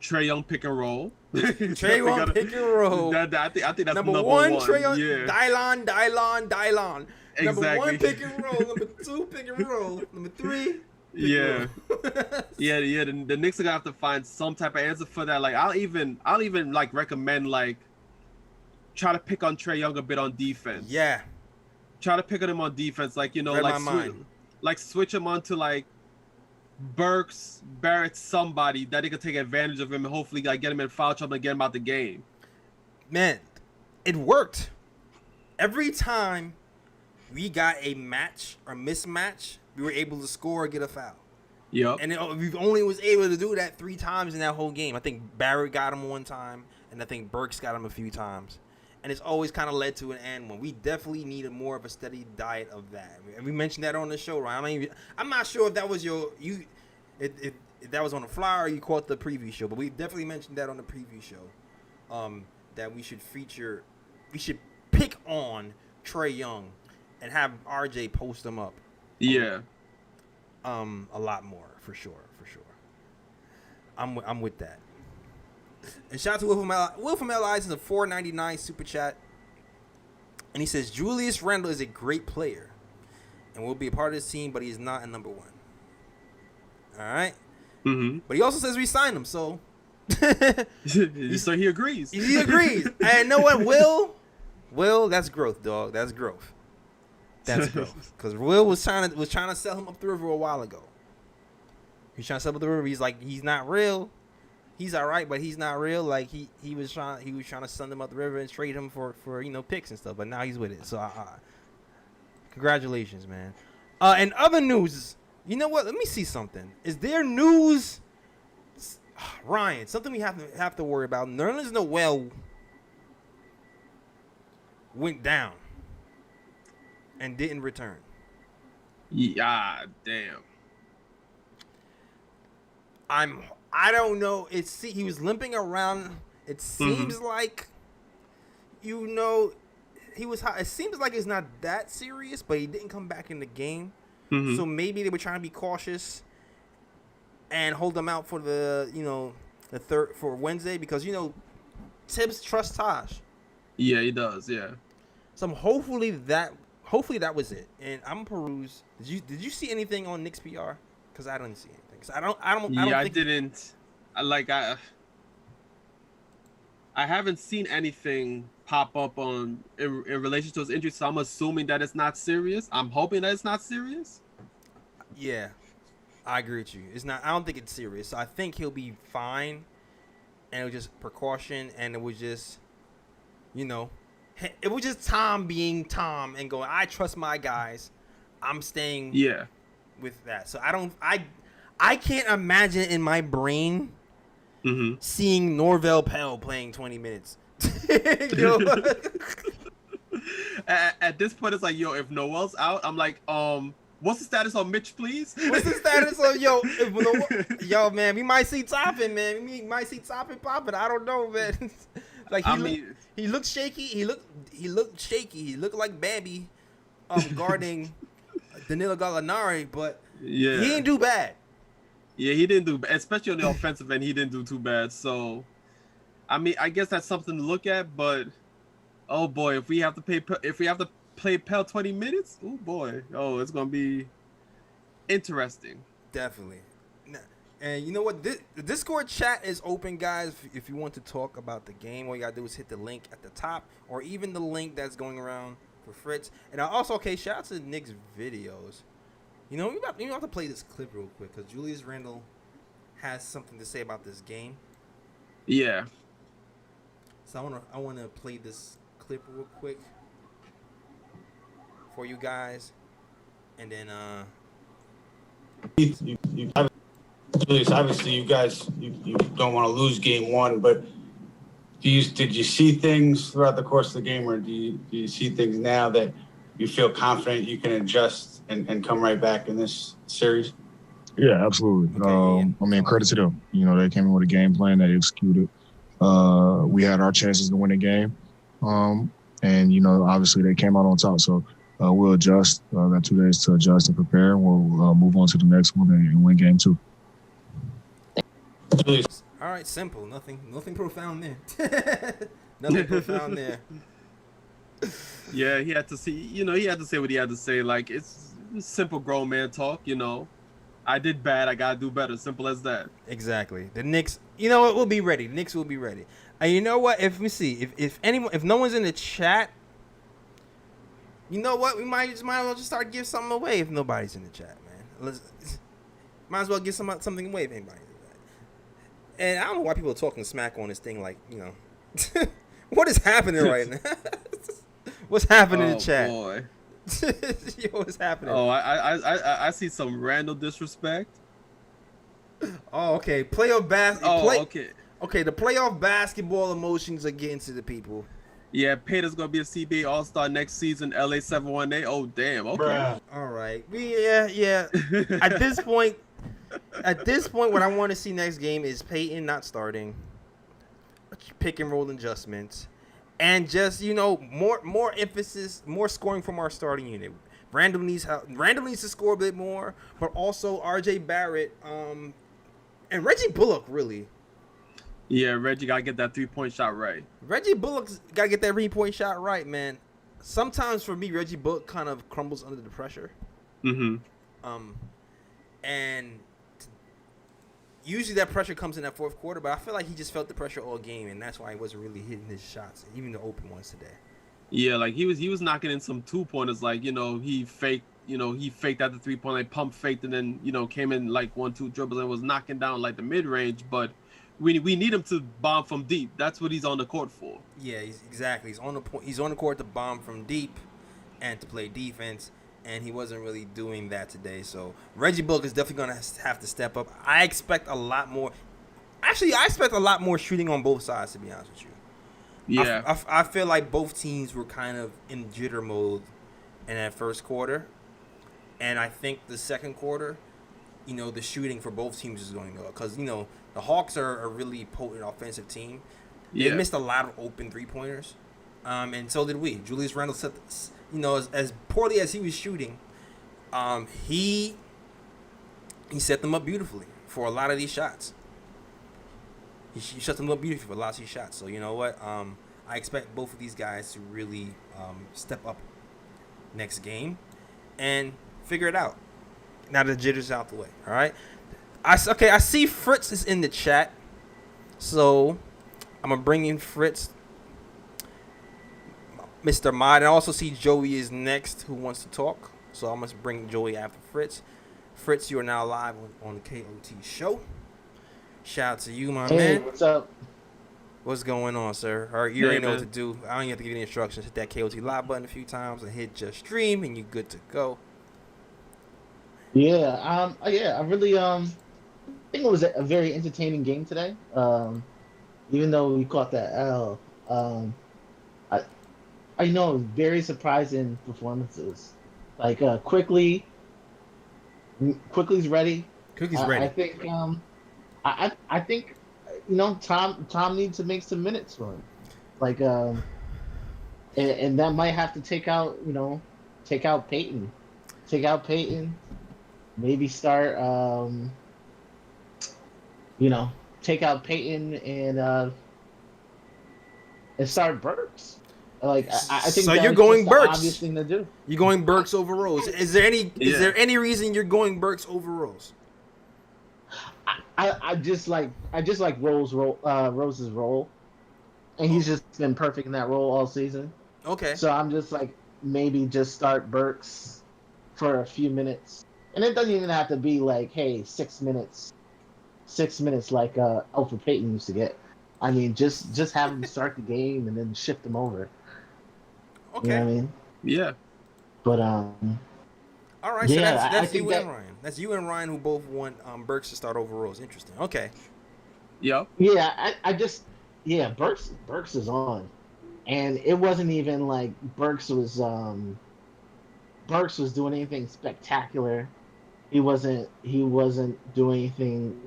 Trae Young pick and roll. Trae Young pick and roll. I think that's number 1. 1. Trae Young, yeah. Dylon. Exactly. Number 1 pick and roll. Number 2 pick and roll. Number 3. Yeah. yeah. The Knicks are gonna have to find some type of answer for that. Like I'll even like recommend like try to pick on Trae Young a bit on defense. Yeah. Try to pick on him on defense, like switch him onto like Burks, Barrett, somebody that they could take advantage of him and hopefully like get him in foul trouble and get him out the game. Man, it worked. Every time we got a match or mismatch, we were able to score or get a foul. Yep. And we only was able to do that 3 times in that whole game. I think Barrett got him 1 time, and I think Burks got him a few times. And it's always kind of led to an and one. We definitely need more of a steady diet of that. And we mentioned that on the show, right? I'm not sure if that was if that was on the flyer or you caught the preview show, but we definitely mentioned that on the preview show. That we should pick on Trae Young and have RJ post them up. Yeah. A lot more for sure. I'm with that. And shout out to Will from Allies is a $4.99 super chat, and he says Julius Randle is a great player, and will be a part of this team, but he's not a number one. All right. Mm-hmm. But he also says we signed him, so. So he agrees. He agrees. And you know what, Will, that's growth, dog. That's growth. Because Will was trying to sell him up the river a while ago. He's trying to sell him up the river. He's like, he's not real. He's all right, but he's not real. Like he was trying to send him up the river and trade him for picks and stuff. But now he's with it. So congratulations, man. And other news. You know what? Let me see something. Is there news? Ryan, something we have to worry about. Nerlens Noel went down and didn't return. Yeah, damn. I don't know. He was limping around. It seems like, he was. It seems like it's not that serious, but he didn't come back in the game. Mm-hmm. So maybe they were trying to be cautious and hold him out for the third for Wednesday because Tibbs trusts Taj. Yeah, he does. Yeah. So hopefully that was it. And I'm peruse. Did you see anything on Knicks PR? Because I didn't see anything. I didn't. I haven't seen anything pop up in relation to his injury, so I'm assuming that it's not serious. I'm hoping that it's not serious. Yeah, I agree with you. It's not. I don't think it's serious. So I think he'll be fine, and it was just precaution, and it was just, it was just Tom being Tom and going, I trust my guys. I'm staying. Yeah. With that, so I can't imagine in my brain seeing Norvell Pell playing 20 minutes. At this point, it's like, if Noel's out, I'm like, what's the status on Mitch, please? What's the status on man? We might see Toppin, man. We might see Toppin popping. I don't know, man. Like he looked shaky. He looked shaky. He looked like Bambi, guarding Danilo Gallinari, but he didn't do bad. Yeah, he didn't do bad, especially on the offensive end. He didn't do too bad. So, I guess that's something to look at. But oh boy, if we have to play Pell 20 minutes, oh boy, it's gonna be interesting. Definitely. And you know what? The Discord chat is open, guys. If you want to talk about the game, all you gotta do is hit the link at the top, or even the link that's going around for Fritz. And also, shout out to Nick's videos. We have to play this clip real quick because Julius Randle has something to say about this game. Yeah. So I wanna play this clip real quick for you guys, and then Julius, obviously you guys you don't want to lose game one, but did you see things throughout the course of the game, or do you see things now that you feel confident you can adjust and come right back in this series? Yeah, absolutely. Okay, credit to them. They came in with a game plan, they executed. We had our chances to win the game. And obviously they came out on top. So we'll adjust. Got 2 days to adjust and prepare. We'll move on to the next one and win game 2. All right, simple. Nothing profound there. Nothing profound there. Yeah, he had to see. He had to say what he had to say. Like, it's simple grown man talk. I did bad. I gotta do better. Simple as that. Exactly. The Knicks. We'll be ready. The Knicks will be ready. And you know what? If we see if no one's in the chat, you know what? We might as well just start giving something away if nobody's in the chat, man. Might as well give something away if anybody's in the chat. And I don't know why people are talking smack on this thing. Like, what is happening right now? What's happening in the chat? Boy. What's happening? Oh, I see some random disrespect. Oh, okay. Playoff basketball. Okay. Okay, the playoff basketball emotions are getting to the people. Yeah, Peter's gonna be a CBA All-Star next season. LA 718. Oh, damn. Okay. Bruh. All right. Yeah. At this point, what I want to see next game is Peyton not starting, pick and roll adjustments, and just more emphasis, more scoring from our starting unit. Randall needs to score a bit more, but also R.J. Barrett, and Reggie Bullock really. Yeah, Reggie gotta get that 3-point shot right. Reggie Bullock's gotta get that 3-point shot right, man. Sometimes for me, Reggie Bullock kind of crumbles under the pressure. Mm-hmm. And usually that pressure comes in that fourth quarter, but I feel like he just felt the pressure all game, and that's why he wasn't really hitting his shots, even the open ones today. Yeah, like he was knocking in some 2-pointers, like he faked at the 3-point line, pump faked, and then came in like 1-2 dribbles and was knocking down like the mid range. But we need him to bomb from deep. That's what he's on the court for. Yeah, exactly. He's on the point. He's on the court to bomb from deep and to play defense, and he wasn't really doing that today. So Reggie Bullock is definitely gonna have to step up. I expect a lot more. Actually, I expect a lot more shooting on both sides, to be honest with you. Yeah, I feel like both teams were kind of in jitter mode in that first quarter, and I think the second quarter, the shooting for both teams is going to go, because the Hawks are a really potent offensive team. They missed a lot of open 3-pointers, and so did we. Julius Randle set, as poorly as he was shooting, he set them up beautifully for a lot of these shots. He shut them up beautifully for lots of these shots. So you know what? I expect both of these guys to really step up next game and figure it out. Now the jitter's out the way. All right. I see Fritz is in the chat, so I'm gonna bring in Fritz, Mr. Mod, and I also see Joey is next, who wants to talk. So I'm gonna bring Joey after Fritz. Fritz, you are now live on the KOT show. Shout out to you, my man. Hey, what's up? What's going on, sir? All right, you already know man. what to do. I don't even have to give you any instructions. Hit that KOT live button a few times and hit just stream, and you're good to go. Yeah, I really think it was a very entertaining game today. Even though we caught that L, I know very surprising performances. Like quickly's ready. Cookie's ready. I think I think Tom needs to make some minutes for him. Like and that might have to take out Peyton. Take out Peyton. Maybe start take out Peyton and start Burks. Like I think so. that's You're going just the Burks. obvious thing to do. You're going Burks over Rose. Is there any reason you're going Burks over Rose? I just like Rose's role, and he's just been perfect in that role all season. Okay. So I'm just like, maybe just start Burks for a few minutes, and it doesn't even have to be like, hey, 6 minutes like Alfred Payton used to get. I mean, just have him start the game and then shift him over. Okay. You know what I mean? Yeah. But all right. yeah, So I that's think you that, and Ryan. That's you and Ryan who both want Burks to start over Rose. Interesting. Okay. Yep. Yeah, Burks is on, and it wasn't even like Burks was doing anything spectacular. He wasn't doing anything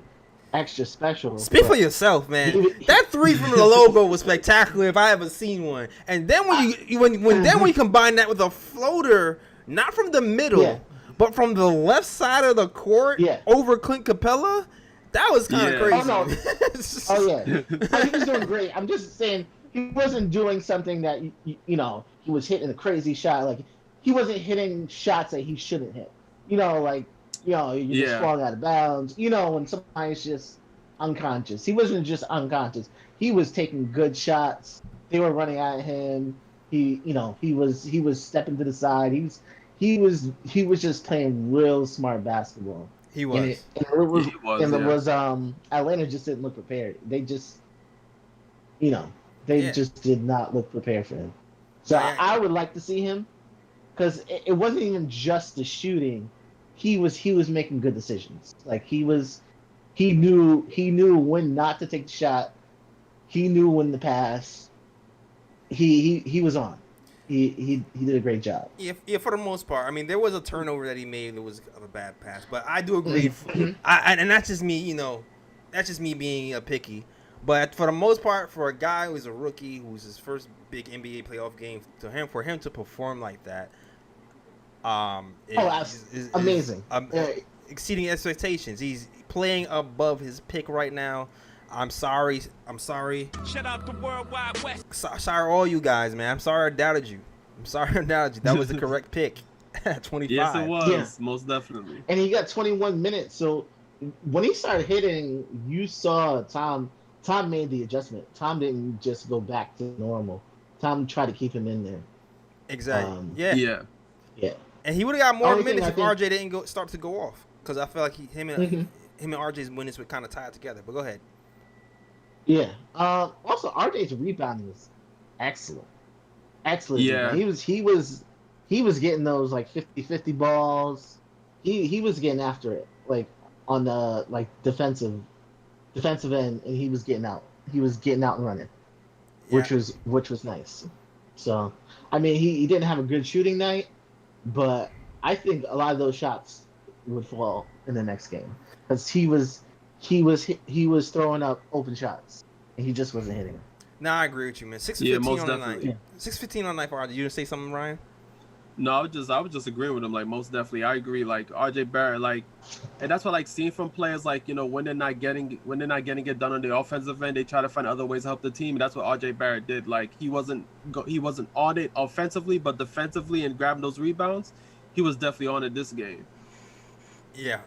extra special. Speak for yourself, man. That three from the logo was spectacular if I ever seen one. And then when you combine that with a floater, not from the middle, but from the left side of the court over Clint Capella, that was kind of crazy. Oh yeah, he was doing great. I'm just saying he wasn't doing something that he was hitting a crazy shot. Like he wasn't hitting shots that he shouldn't hit. You just falling out of bounds. When somebody's just unconscious. He wasn't just unconscious. He was taking good shots. They were running at him. He was stepping to the side. He was just playing real smart basketball. He was. Atlanta just didn't look prepared. They just, just did not look prepared for him. So I would like to see him, because it wasn't even just the shooting. He was making good decisions. Like he knew when not to take the shot. He knew when to pass. He was on. He did a great job. Yeah, for the most part. I mean, there was a turnover that he made that was a bad pass, but I do agree. And that's just me, that's just me being picky. But for the most part, for a guy who's a rookie, who's his first big NBA playoff game, for him to perform like that, that's amazing. Exceeding expectations. He's playing above his pick right now. I'm sorry. Shout out the World Wide West. Sorry, all you guys, man. I'm sorry I doubted you. That was the correct pick at 25. Yes, it was. Yeah. Most definitely. And he got 21 minutes. So when he started hitting, you saw Tom made the adjustment. Tom didn't just go back to normal. Tom tried to keep him in there. Exactly. Yeah. And he would have got more Only thing minutes if I RJ didn't start to go off. Because I feel like him and RJ's minutes were kind of tied together. But go ahead. Yeah. Also, RJ's rebounding was excellent. Yeah. He was getting those like 50-50 balls. He was getting after it, like on the like defensive end, and he was getting out. He was getting out and running, which was nice. So, I mean, he didn't have a good shooting night, but I think a lot of those shots would fall in the next game because he was throwing up open shots and he just wasn't hitting them. No, I agree with you, man. 6 Yeah, 15 most on the definitely. night. 6-15 on the night for RJ. You gonna say something, Ryan? No, I was just agreeing with him. Like, most definitely, I agree. Like RJ Barrett, like, and that's what I like seeing from players. Like, when they're not getting it done on the offensive end, they try to find other ways to help the team. And that's what RJ Barrett did. Like, he wasn't on it offensively, but defensively and grabbing those rebounds, he was definitely on it this game. Yeah,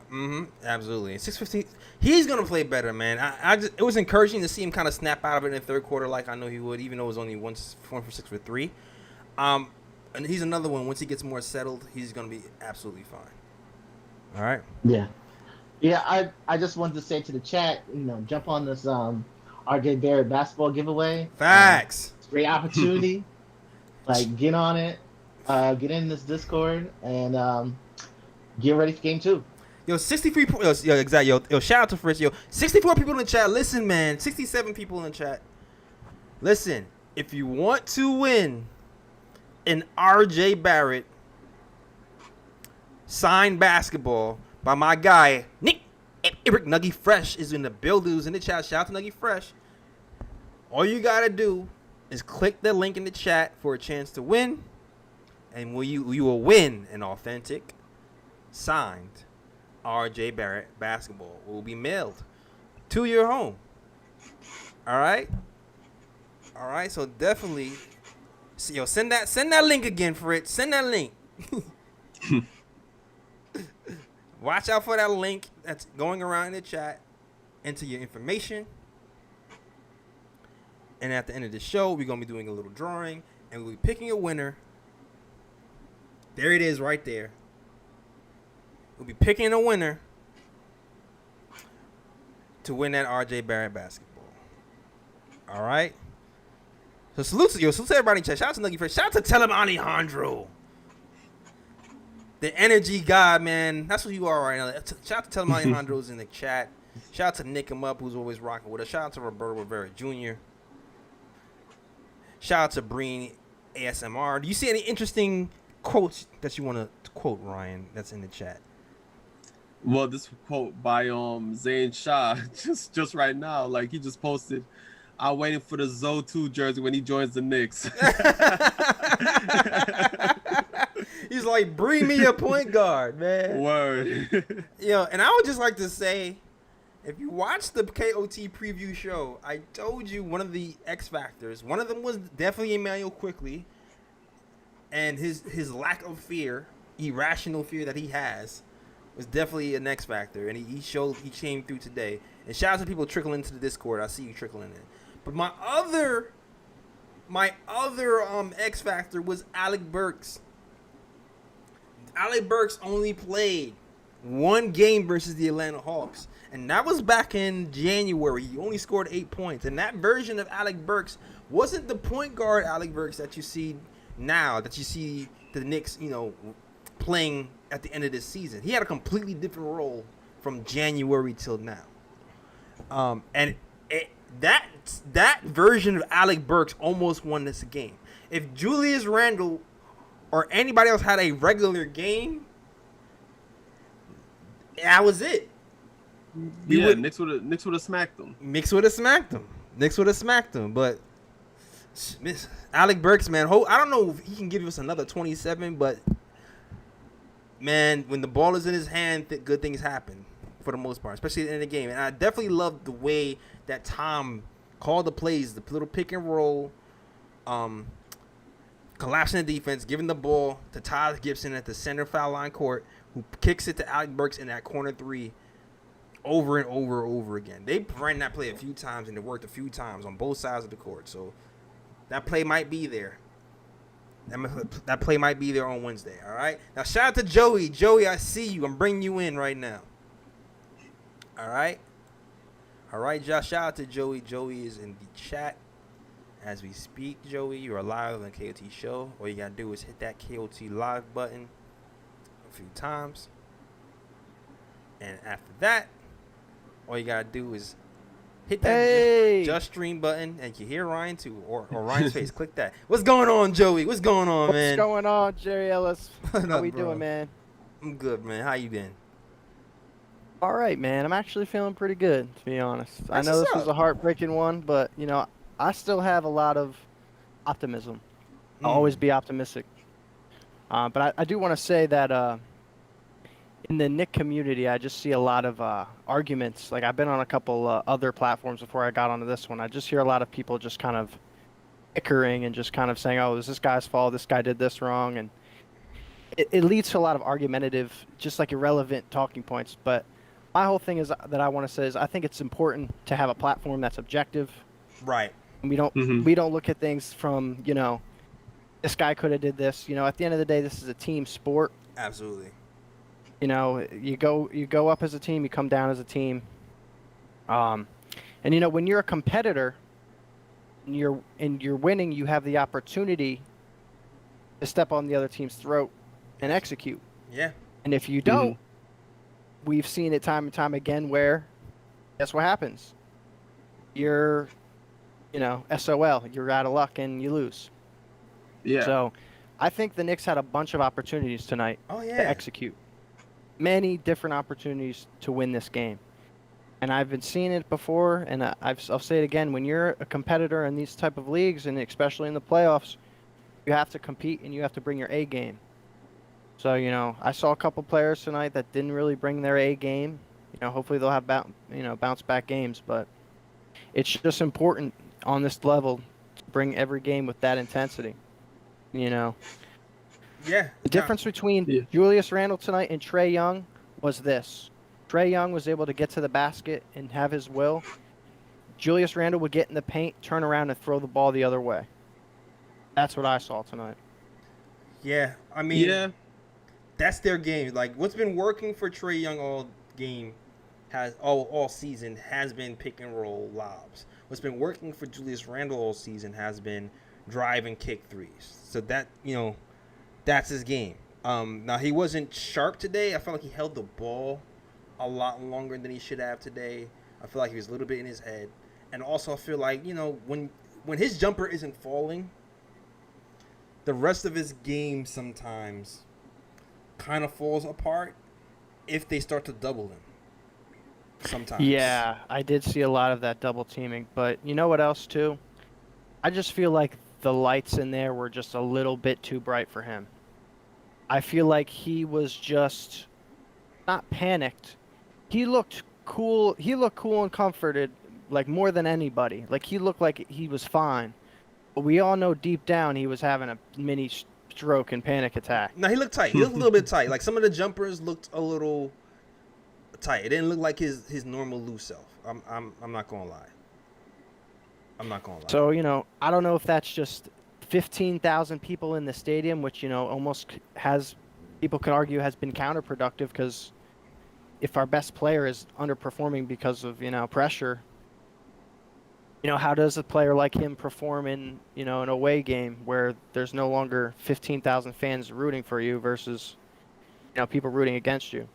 absolutely. 6-15, he's gonna play better, man. It was encouraging to see him kind of snap out of it in the third quarter, like I know he would, even though it was only 1 for 6 for 3. And he's another one. Once he gets more settled, he's gonna be absolutely fine. All right. Yeah. I just wanted to say to the chat, jump on this RJ Barrett basketball giveaway. Facts. It's a great opportunity. Like, get on it, get in this Discord, and get ready for game 2. Yo, 63 points. Yo, exactly. Yo, shout out to Fritz. Yo, 64 people in the chat. Listen, man. 67 people in the chat. Listen, if you want to win an RJ Barrett signed basketball by my guy, Knick and Nuggy Fresh is in the building. Who's in the chat. Shout out to Nuggy Fresh. All you got to do is click the link in the chat for a chance to win. And you will win an authentic, signed RJ Barrett basketball. Will be mailed to your home. All right, so definitely, send that link again, Fritz. Send that link. Watch out for that link that's going around in the chat. Enter your information, and at the end of the show, we're gonna be doing a little drawing, and we'll be picking a winner. There it is, right there. We'll be picking a winner to win that RJ Barrett basketball. All right. So salute to everybody in chat. Shout out to Nuggy Fresh. Shout out to Tell him Alejandro, the energy god, man. That's what you are right now. Shout out to Tell him Alejandro's in the chat. Shout out to Nick him up, who's always rocking with us. Shout out to Roberto Rivera Jr. Shout out to Breen ASMR. Do you see any interesting quotes that you want to quote, Ryan? That's in the chat. Well, this quote by Zayn Shah just right now, like he just posted, "I'm waiting for the Zoe 2 jersey when he joins the Knicks." He's like, "Bring me a point guard, man." Word. And I would just like to say, if you watch the KOT preview show, I told you one of the X factors. One of them was definitely Emmanuel Quickly, and his lack of fear, irrational fear that he has, was definitely an X factor, and he came through today. And shout out to people trickling into the Discord. I see you trickling in. But my other X factor was Alec Burks. Alec Burks only played one game versus the Atlanta Hawks, and that was back in January. He only scored 8 points, and that version of Alec Burks wasn't the point guard Alec Burks that you see now, that you see the Knicks, playing at the end of this season. He had a completely different role from January till now. And that version of Alec Burks almost won this game. If Julius Randle or anybody else had a regular game, that was it. Knicks would have smacked them. Knicks would have smacked them. Knicks would have smacked him, but Alec Burks, man, I don't know if he can give us another 27, but man, when the ball is in his hand, good things happen for the most part, especially in the game. And I definitely love the way that Tom called the plays, the little pick and roll, collapsing the defense, giving the ball to Todd Gibson at the center foul line court, who kicks it to Alec Burks in that corner three over and over again. They ran that play a few times, and it worked a few times on both sides of the court. So that play might be there. That play might be there on Wednesday, all right? Now, shout out to Joey. Joey, I see you. I'm bringing you in right now. All right? All right, Josh, shout out to Joey. Joey is in the chat as we speak. Joey, you are live on the KOT show. All you got to do is hit that KOT live button a few times. And after that, all you got to do is hit that just stream button, and you hear Ryan too, or Ryan's face. Click that. What's going on, Joey? What's going on, man? What's going on, Jerry Ellis? How we bro? doing, man? I'm good, man. How you been? All right, man. I'm actually feeling pretty good, to be honest. I That's know what's this was up. a heartbreaking one, but, you know, I still have a lot of optimism. I'll always be optimistic. But I do want to say that in the Knick community, I just see a lot of arguments. Like, I've been on a couple other platforms before I got onto this one. I just hear a lot of people just kind of bickering and just kind of saying, oh, it was this guy's fault, this guy did this wrong. And it leads to a lot of argumentative, just like irrelevant talking points. But my whole thing is that I want to say is I think it's important to have a platform that's objective. Right. We don't look at things from, you know, this guy could have did this. You know, at the end of the day, this is a team sport. Absolutely. You know, you go up as a team, you come down as a team. And you know, when you're a competitor and you're winning, you have the opportunity to step on the other team's throat and execute. Yeah. And if you don't, we've seen it time and time again where guess what happens? You're, you know, SOL, you're out of luck and you lose. Yeah. So I think the Knicks had a bunch of opportunities tonight Oh, yeah. to execute. Many different opportunities to win this game. And I've been seeing it before, and I'll say it again. When you're a competitor in these type of leagues, and especially in the playoffs, you have to compete and you have to bring your A game. So, you know, I saw a couple players tonight that didn't really bring their A game. You know, hopefully they'll have bounce back games, but it's just important on this level to bring every game with that intensity. You know. Yeah. The difference between Julius Randle tonight and Trae Young was this. Trae Young was able to get to the basket and have his will. Julius Randle would get in the paint, turn around, and throw the ball the other way. That's what I saw tonight. Yeah. I mean, that's their game. Like, what's been working for Trae Young all season has been pick and roll lobs. What's been working for Julius Randle all season has been drive and kick threes. So that, you know, that's his game. Now, he wasn't sharp today. I felt like he held the ball a lot longer than he should have today. I feel like he was a little bit in his head. And also, I feel like, you know, when his jumper isn't falling, the rest of his game sometimes kind of falls apart if they start to double him. Sometimes. Yeah, I did see a lot of that double teaming. But you know what else, too? I just feel like the lights in there were just a little bit too bright for him. I feel like he was just not panicked. He looked cool. He looked cool and comforted, like more than anybody. Like he looked like he was fine. But we all know deep down he was having a mini stroke and panic attack. No, he looked tight. He looked a little bit tight. Like some of the jumpers looked a little tight. It didn't look like his normal loose self. I'm not gonna lie. I'm not gonna lie. So, you know, I don't know if that's just 15,000 people in the stadium, which, you know, almost has, people could argue has been counterproductive because if our best player is underperforming because of, you know, pressure, you know, how does a player like him perform in, you know, an away game where there's no longer 15,000 fans rooting for you versus, you know, people rooting against you?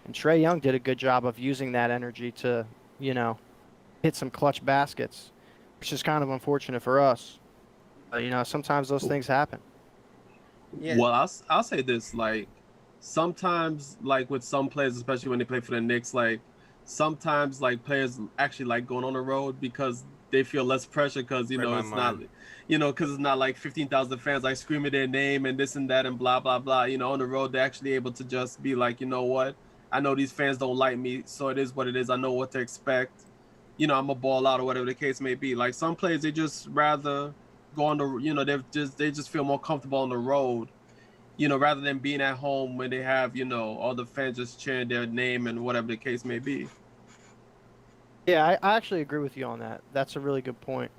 And Trae Young did a good job of using that energy to, you know, hit some clutch baskets, which is kind of unfortunate for us. You know, sometimes those things happen. Yeah. Well, I'll say this, like, sometimes, like, with some players, especially when they play for the Knicks, like, sometimes, like, players actually like going on the road because they feel less pressure because Read my it's mind. not, because it's not like 15,000 fans like screaming their name and this and that and blah blah blah. On the road they're actually able to just be like, you know what, I know these fans don't like me, so it is what it is. I know what to expect. I'm a ball out or whatever the case may be. Like some players, they just rather go on the, they just feel more comfortable on the road, rather than being at home when they have, all the fans just cheering their name and whatever the case may be. Yeah, I actually agree with you on that. That's a really good point.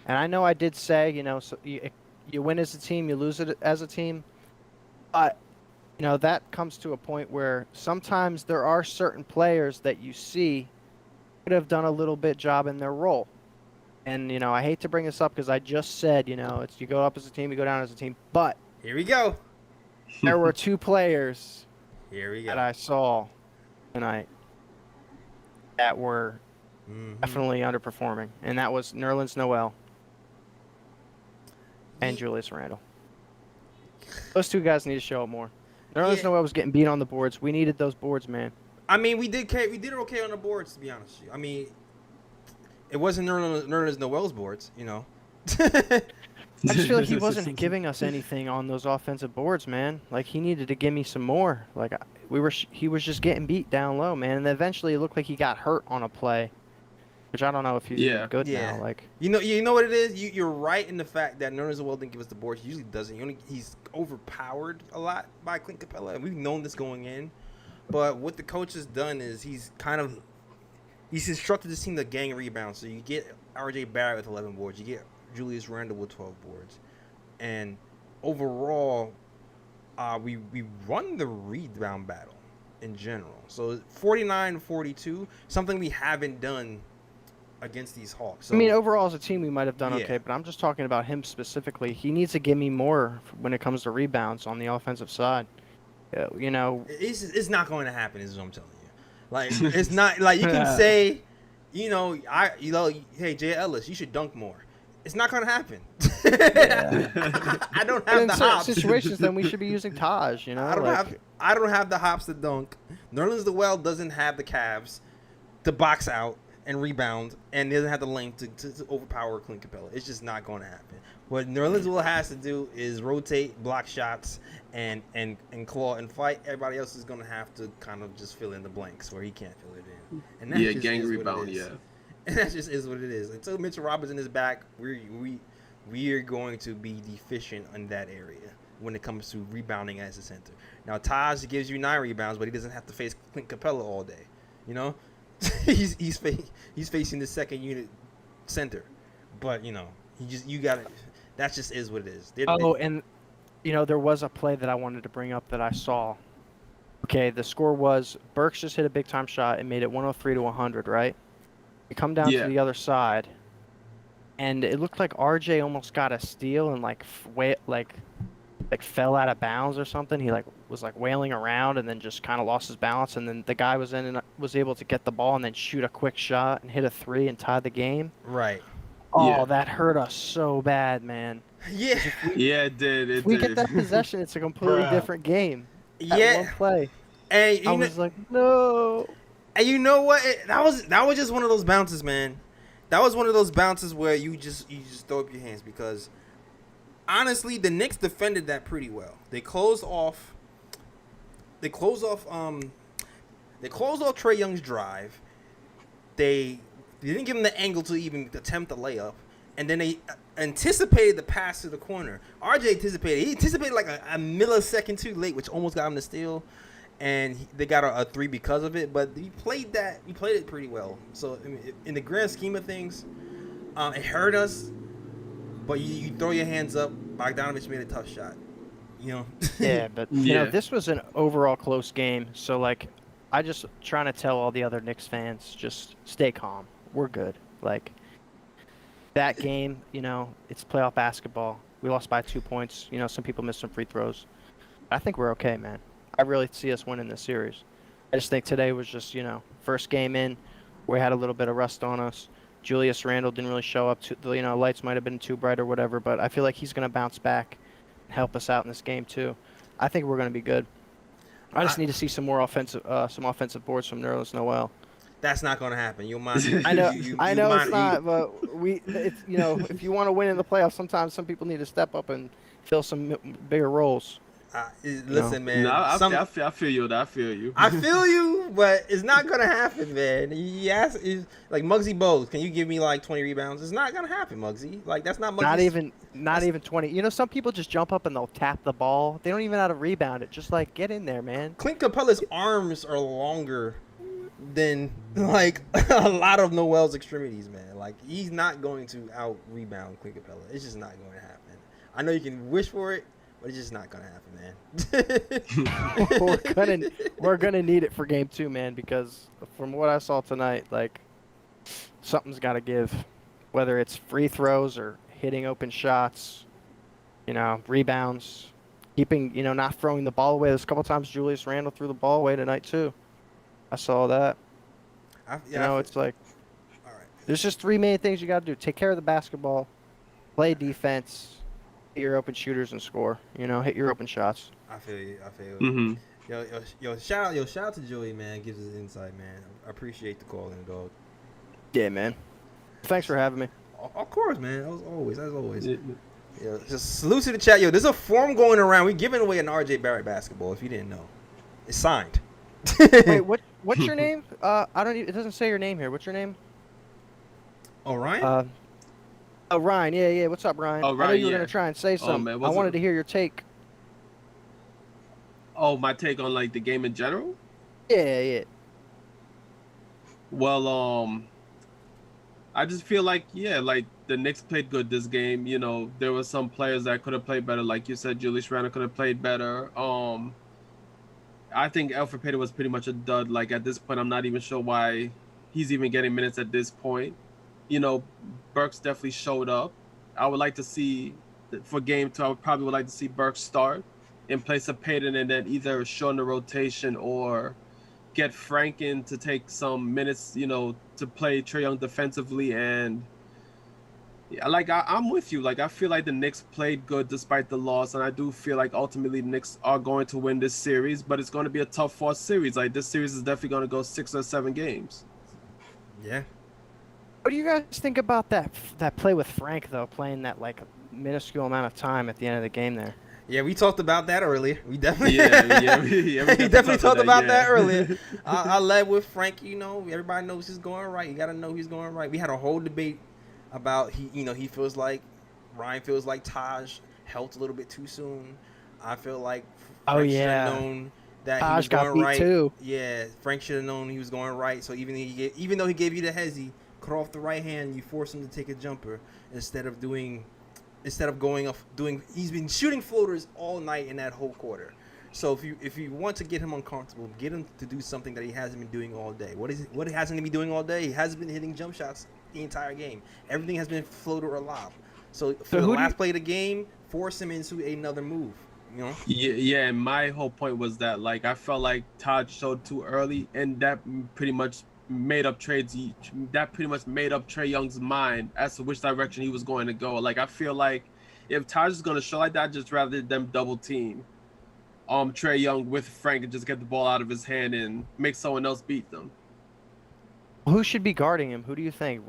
And I know I did say, so you win as a team, you lose it as a team. But, that comes to a point where sometimes there are certain players that you see could have done a little bit job in their role. And, I hate to bring this up because I just said, it's you go up as a team, you go down as a team. But Here we go. there were two players Here we that go. I saw tonight that were definitely underperforming, and that was Nerlens Noel and Julius Randle. Those two guys need to show up more. Nerlens Noel was getting beat on the boards. We needed those boards, man. I mean, we did okay on the boards, to be honest with you. I mean, it wasn't Nerlens Noel's boards, I just feel like he wasn't giving us anything on those offensive boards, man. Like he needed to give me some more. Like he was just getting beat down low, man. And eventually it looked like he got hurt on a play, which I don't know if he's even good now. Like you know what it is. You're right in the fact that Nerlens Noel didn't give us the boards. He usually doesn't. He's overpowered a lot by Clint Capella, and we've known this going in. But what the coach has done is he's instructed this team to gang rebounds. So you get R.J. Barrett with 11 boards. You get Julius Randle with 12 boards. And overall, we run the rebound battle in general. So 49-42, something we haven't done against these Hawks. So, I mean, overall as a team we might have done okay, but I'm just talking about him specifically. He needs to give me more when it comes to rebounds on the offensive side. It's not going to happen, is what I'm telling you. Like, it's not like you can say, hey, Jay Ellis, you should dunk more. It's not going to happen. I don't have the hops. In situations, then we should be using Taj. I don't have the hops to dunk. Nerlens Noel doesn't have the calves to box out and rebound, and doesn't have the length to overpower Clint Capella. It's just not going to happen. What Nerlens Noel has to do is rotate, block shots, and claw and fight. Everybody else is going to have to kind of just fill in the blanks where he can't fill it in. And that just gang is rebound, what it is. And that just is what it is. Until Mitchell Robinson is back, we are going to be deficient in that area when it comes to rebounding as a center. Now, Taj gives you 9 rebounds, but he doesn't have to face Clint Capella all day. He's facing the second unit center, but you got it. That just is what it is. And there was a play that I wanted to bring up that I saw. Okay, the score was Burks just hit a big time shot and made it 103-100, right? We come down to the other side, and it looked like RJ almost got a steal and fell out of bounds or something. He was wailing around and then just kind of lost his balance, and then the guy was in and was able to get the ball and then shoot a quick shot and hit a 3 and tie the game. Right. Oh, that hurt us so bad, man. Yeah. It did. If we get that possession, it's a completely different game. That one play. And I was like, no. And you know what? That was just one of those bounces, man. That was one of those bounces where you just throw up your hands because honestly, the Knicks defended that pretty well. They closed off Trae Young's drive. They didn't give him the angle to even attempt the layup, and then they anticipated the pass to the corner. RJ anticipated like a millisecond too late, which almost got him the steal. And they got a 3 because of it, but he played it pretty well. So in the grand scheme of things, it hurt us. But you throw your hands up. Bogdanovich made a tough shot. Yeah, but this was an overall close game. So I just trying to tell all the other Knicks fans, just stay calm. We're good. That game, it's playoff basketball. We lost by 2 points. Some people missed some free throws. I think we're okay, man. I really see us winning this series. I just think today was just, first game in. We had a little bit of rust on us. Julius Randle didn't really show up. Lights might have been too bright or whatever, but I feel like he's going to bounce back and help us out in this game too. I think we're going to be good. I just need to see some more offensive boards from Nerlens Noel. That's not gonna happen. You'll mind. I know, I know mind, it's not, but it's if you want to win in the playoffs, sometimes some people need to step up and fill some bigger roles. Listen, man. No, I feel you. I feel you. I feel you, but it's not gonna happen, man. Yes, like Muggsy Bogues. Can you give me like 20 rebounds? It's not gonna happen, Muggsy. Like that's not Muggsy. Not even 20. Some people just jump up and they'll tap the ball. They don't even know how to rebound it. Just like get in there, man. Clint Capella's arms are longer than like a lot of Noel's extremities, man. Like he's not going to out rebound Clint Capella. It's just not going to happen. I know you can wish for it, but it's just not gonna happen, man. we're gonna need it for game 2, man, because from what I saw tonight, like something's got to give, whether it's free throws or hitting open shots, rebounds, keeping, not throwing the ball away. There's a couple times Julius Randle threw the ball away tonight too. I saw that. It's like, all right. There's just 3 main things you got to do: take care of the basketball, play defense, hit your open shooters and score. Hit your open shots. I feel you. Mm-hmm. Yo, shout out to Joey, man. Gives us insight, man. I appreciate the call in, dog. Yeah, man. Thanks for having me. Of course, man. As always. Yeah, just salute to the chat. Yo, there's a form going around. We're giving away an RJ Barrett basketball. If you didn't know, it's signed. Wait, what's your name? It doesn't say your name here. What's your name? Oh, Ryan. Ryan. Yeah. What's up, Ryan? Oh, Ryan, I know you were gonna try and say something. Man, I wanted to hear your take. Oh, my take on like the game in general? Yeah. Well, I just feel like like the Knicks played good this game. There were some players that could have played better, like you said. Julius Randle could have played better. I think Elfrid Payton was pretty much a dud. Like at this point, I'm not even sure why he's even getting minutes at this point. Burks definitely showed up. I would like to see for game 2. I probably would like to see Burks start in place of Payton, and then either shorten the rotation or get Frank in to take some minutes, to play Trae Young defensively. And I'm with you. Like I feel like the Knicks played good despite the loss, and I do feel like ultimately the Knicks are going to win this series, but it's going to be a tough fought series. Like this series is definitely going to go 6 or 7 games. Yeah. What do you guys think about that play with Frank though, playing that like minuscule amount of time at the end of the game there? Yeah, we talked about that earlier. We definitely, we definitely talked about that earlier. I led with Frank. Everybody knows he's going right. You got to know he's going right. We had a whole debate about he feels like Ryan feels like Taj helped a little bit too soon. I feel like Frank should have known that Taj he was got going beat right. Too. Yeah, Frank should have known he was going right. So even though he gave you the hezzy, cut off the right hand, you force him to take a jumper instead of going up doing. He's been shooting floaters all night in that whole quarter. So if you want to get him uncomfortable, get him to do something that he hasn't been doing all day. What he hasn't been doing all day? He hasn't been hitting jump shots the entire game. Everything has been floater or lob. So for the last play of the game, force him into another move. Yeah. And my whole point was that like I felt like Todd showed too early, and that pretty much made up Trae Young's mind as to which direction he was going to go. Like I feel like if Taj is going to show like that, I'd just rather them double team Trae Young with Frank and just get the ball out of his hand and make someone else beat them. Who should be guarding him? Who do you think?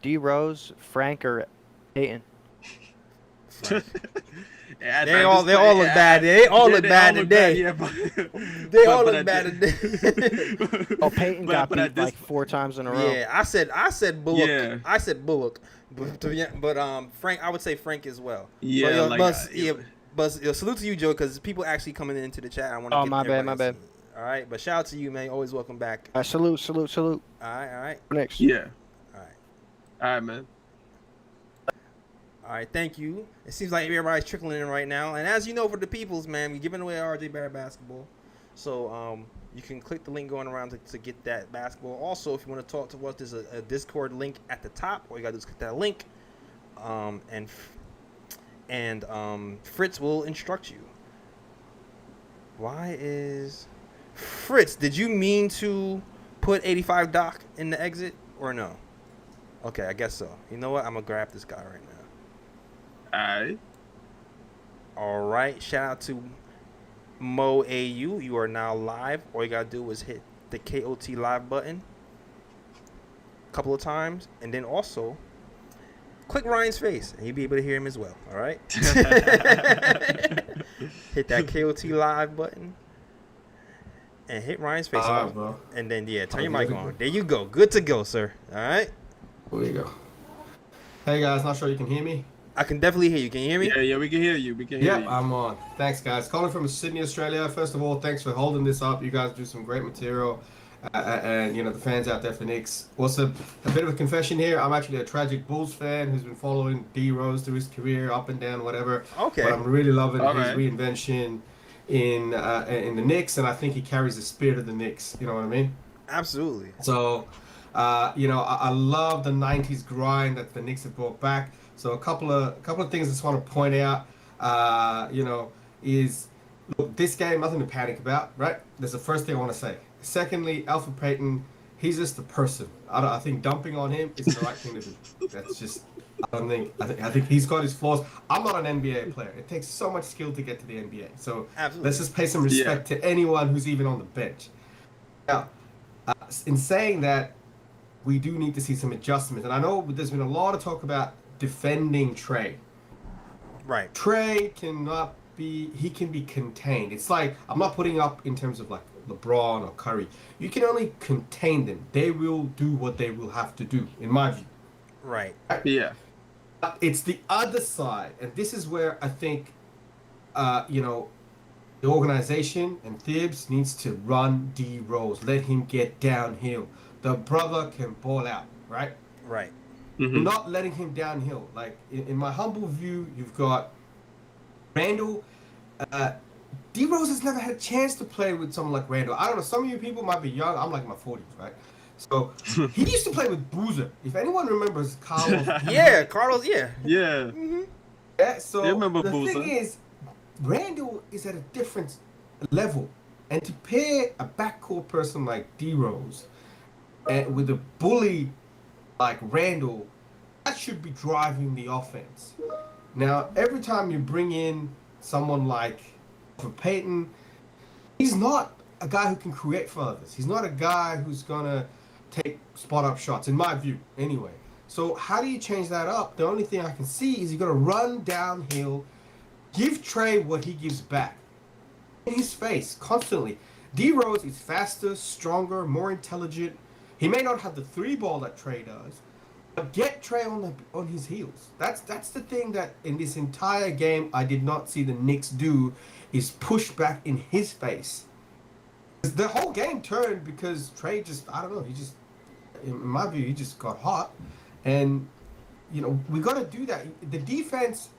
D Rose, Frank, or Payton? They all look bad. They all look bad today. They all look bad today. Oh, Payton got beat like 4 times in a row. Yeah, I said Bullock. Yeah. I said Bullock, but Frank. I would say Frank as well. Yeah, but salute to you, Joe, because people actually coming into the chat. I want to. Oh, my bad. All right, but shout out to you, man. Always welcome back. Salute. All right. Next. Yeah. All right, man. All right, thank you. It seems like everybody's trickling in right now. And as you know, for the peoples, man, we're giving away RJ Barrett basketball. So you can click the link going around to get that basketball. Also, if you want to talk to us, there's a Discord link at the top. All you got to do is click that link. And Fritz will instruct you. Why is... Fritz, did you mean to put 85 Doc in the exit or no? Okay, I guess so. You know what? I'm going to grab this guy right now. All right. Shout out to Mo AU. You are now live. All you got to do is hit the KOT live button. a couple of times, and then also click Ryan's face, and you'll be able to hear him as well. All right. Hit that KOT live button, and hit Ryan's face, bro. and then turn your mic on. There you go. Good to go, sir. All right. There you go. Hey guys, not sure you can hear me. I can definitely hear you. Can you hear me? Yeah, we can hear you. We can hear you. I'm on. Thanks, guys. Calling from Sydney, Australia. First of all, thanks for holding this up. You guys do some great material, and the fans out there for Knicks. Also, a bit of a confession here. I'm actually a tragic Bulls fan who's been following D Rose through his career, up and down, whatever. Okay. But I'm really loving All his right. reinvention in the Knicks, and I think he carries the spirit of the Knicks. You know what I mean? Absolutely. So, I love the '90s grind that the Knicks have brought back. So a couple of things I just want to point out, is look, this game, nothing to panic about, right? That's the first thing I want to say. Secondly, Alfred Payton, he's just a person. I think dumping on him is the right thing to do. That's just, I think he's got his flaws. I'm not an NBA player. It takes so much skill to get to the NBA. So Absolutely. let's just pay some respect to anyone who's even on the bench. Now, in saying that, we do need to see some adjustments. And I know there's been a lot of talk about defending Trey. Right. Trey can be contained. It's like, I'm not putting up in terms of like LeBron or Curry. You can only contain them. They will do what they will have to do, in my view. Right. Yeah. It's the other side, and this is where I think, the organization and Thibs needs to run D Rose, let him get downhill. The brother can ball out, right? Right. Mm-hmm. Not letting him downhill. Like in my humble view, you've got Randall. D Rose has never had a chance to play with someone like Randall. I don't know. Some of you people might be young. I'm like in my 40s, right? So he used to play with Boozer. If anyone remembers Carlos. Yeah, Carlos. Yeah. Yeah. Yeah. So I remember the Boozer. thing is, Randall is at a different level, and to pair a backcourt person like D Rose and with a bully like Randall, that should be driving the offense. Now, every time you bring in someone like Payton, he's not a guy who can create for others. He's not a guy who's gonna take spot-up shots, in my view, anyway. So how do you change that up? The only thing I can see is you gotta run downhill, give Trey what he gives back in his face constantly. D Rose is faster, stronger, more intelligent. He may not have the three ball that Trey does, but get Trey on his heels. That's the thing that in this entire game I did not see the Knicks do, is push back in his face. The whole game turned because Trey just, I don't know, in my view, he just got hot. And, we got to do that. The defense,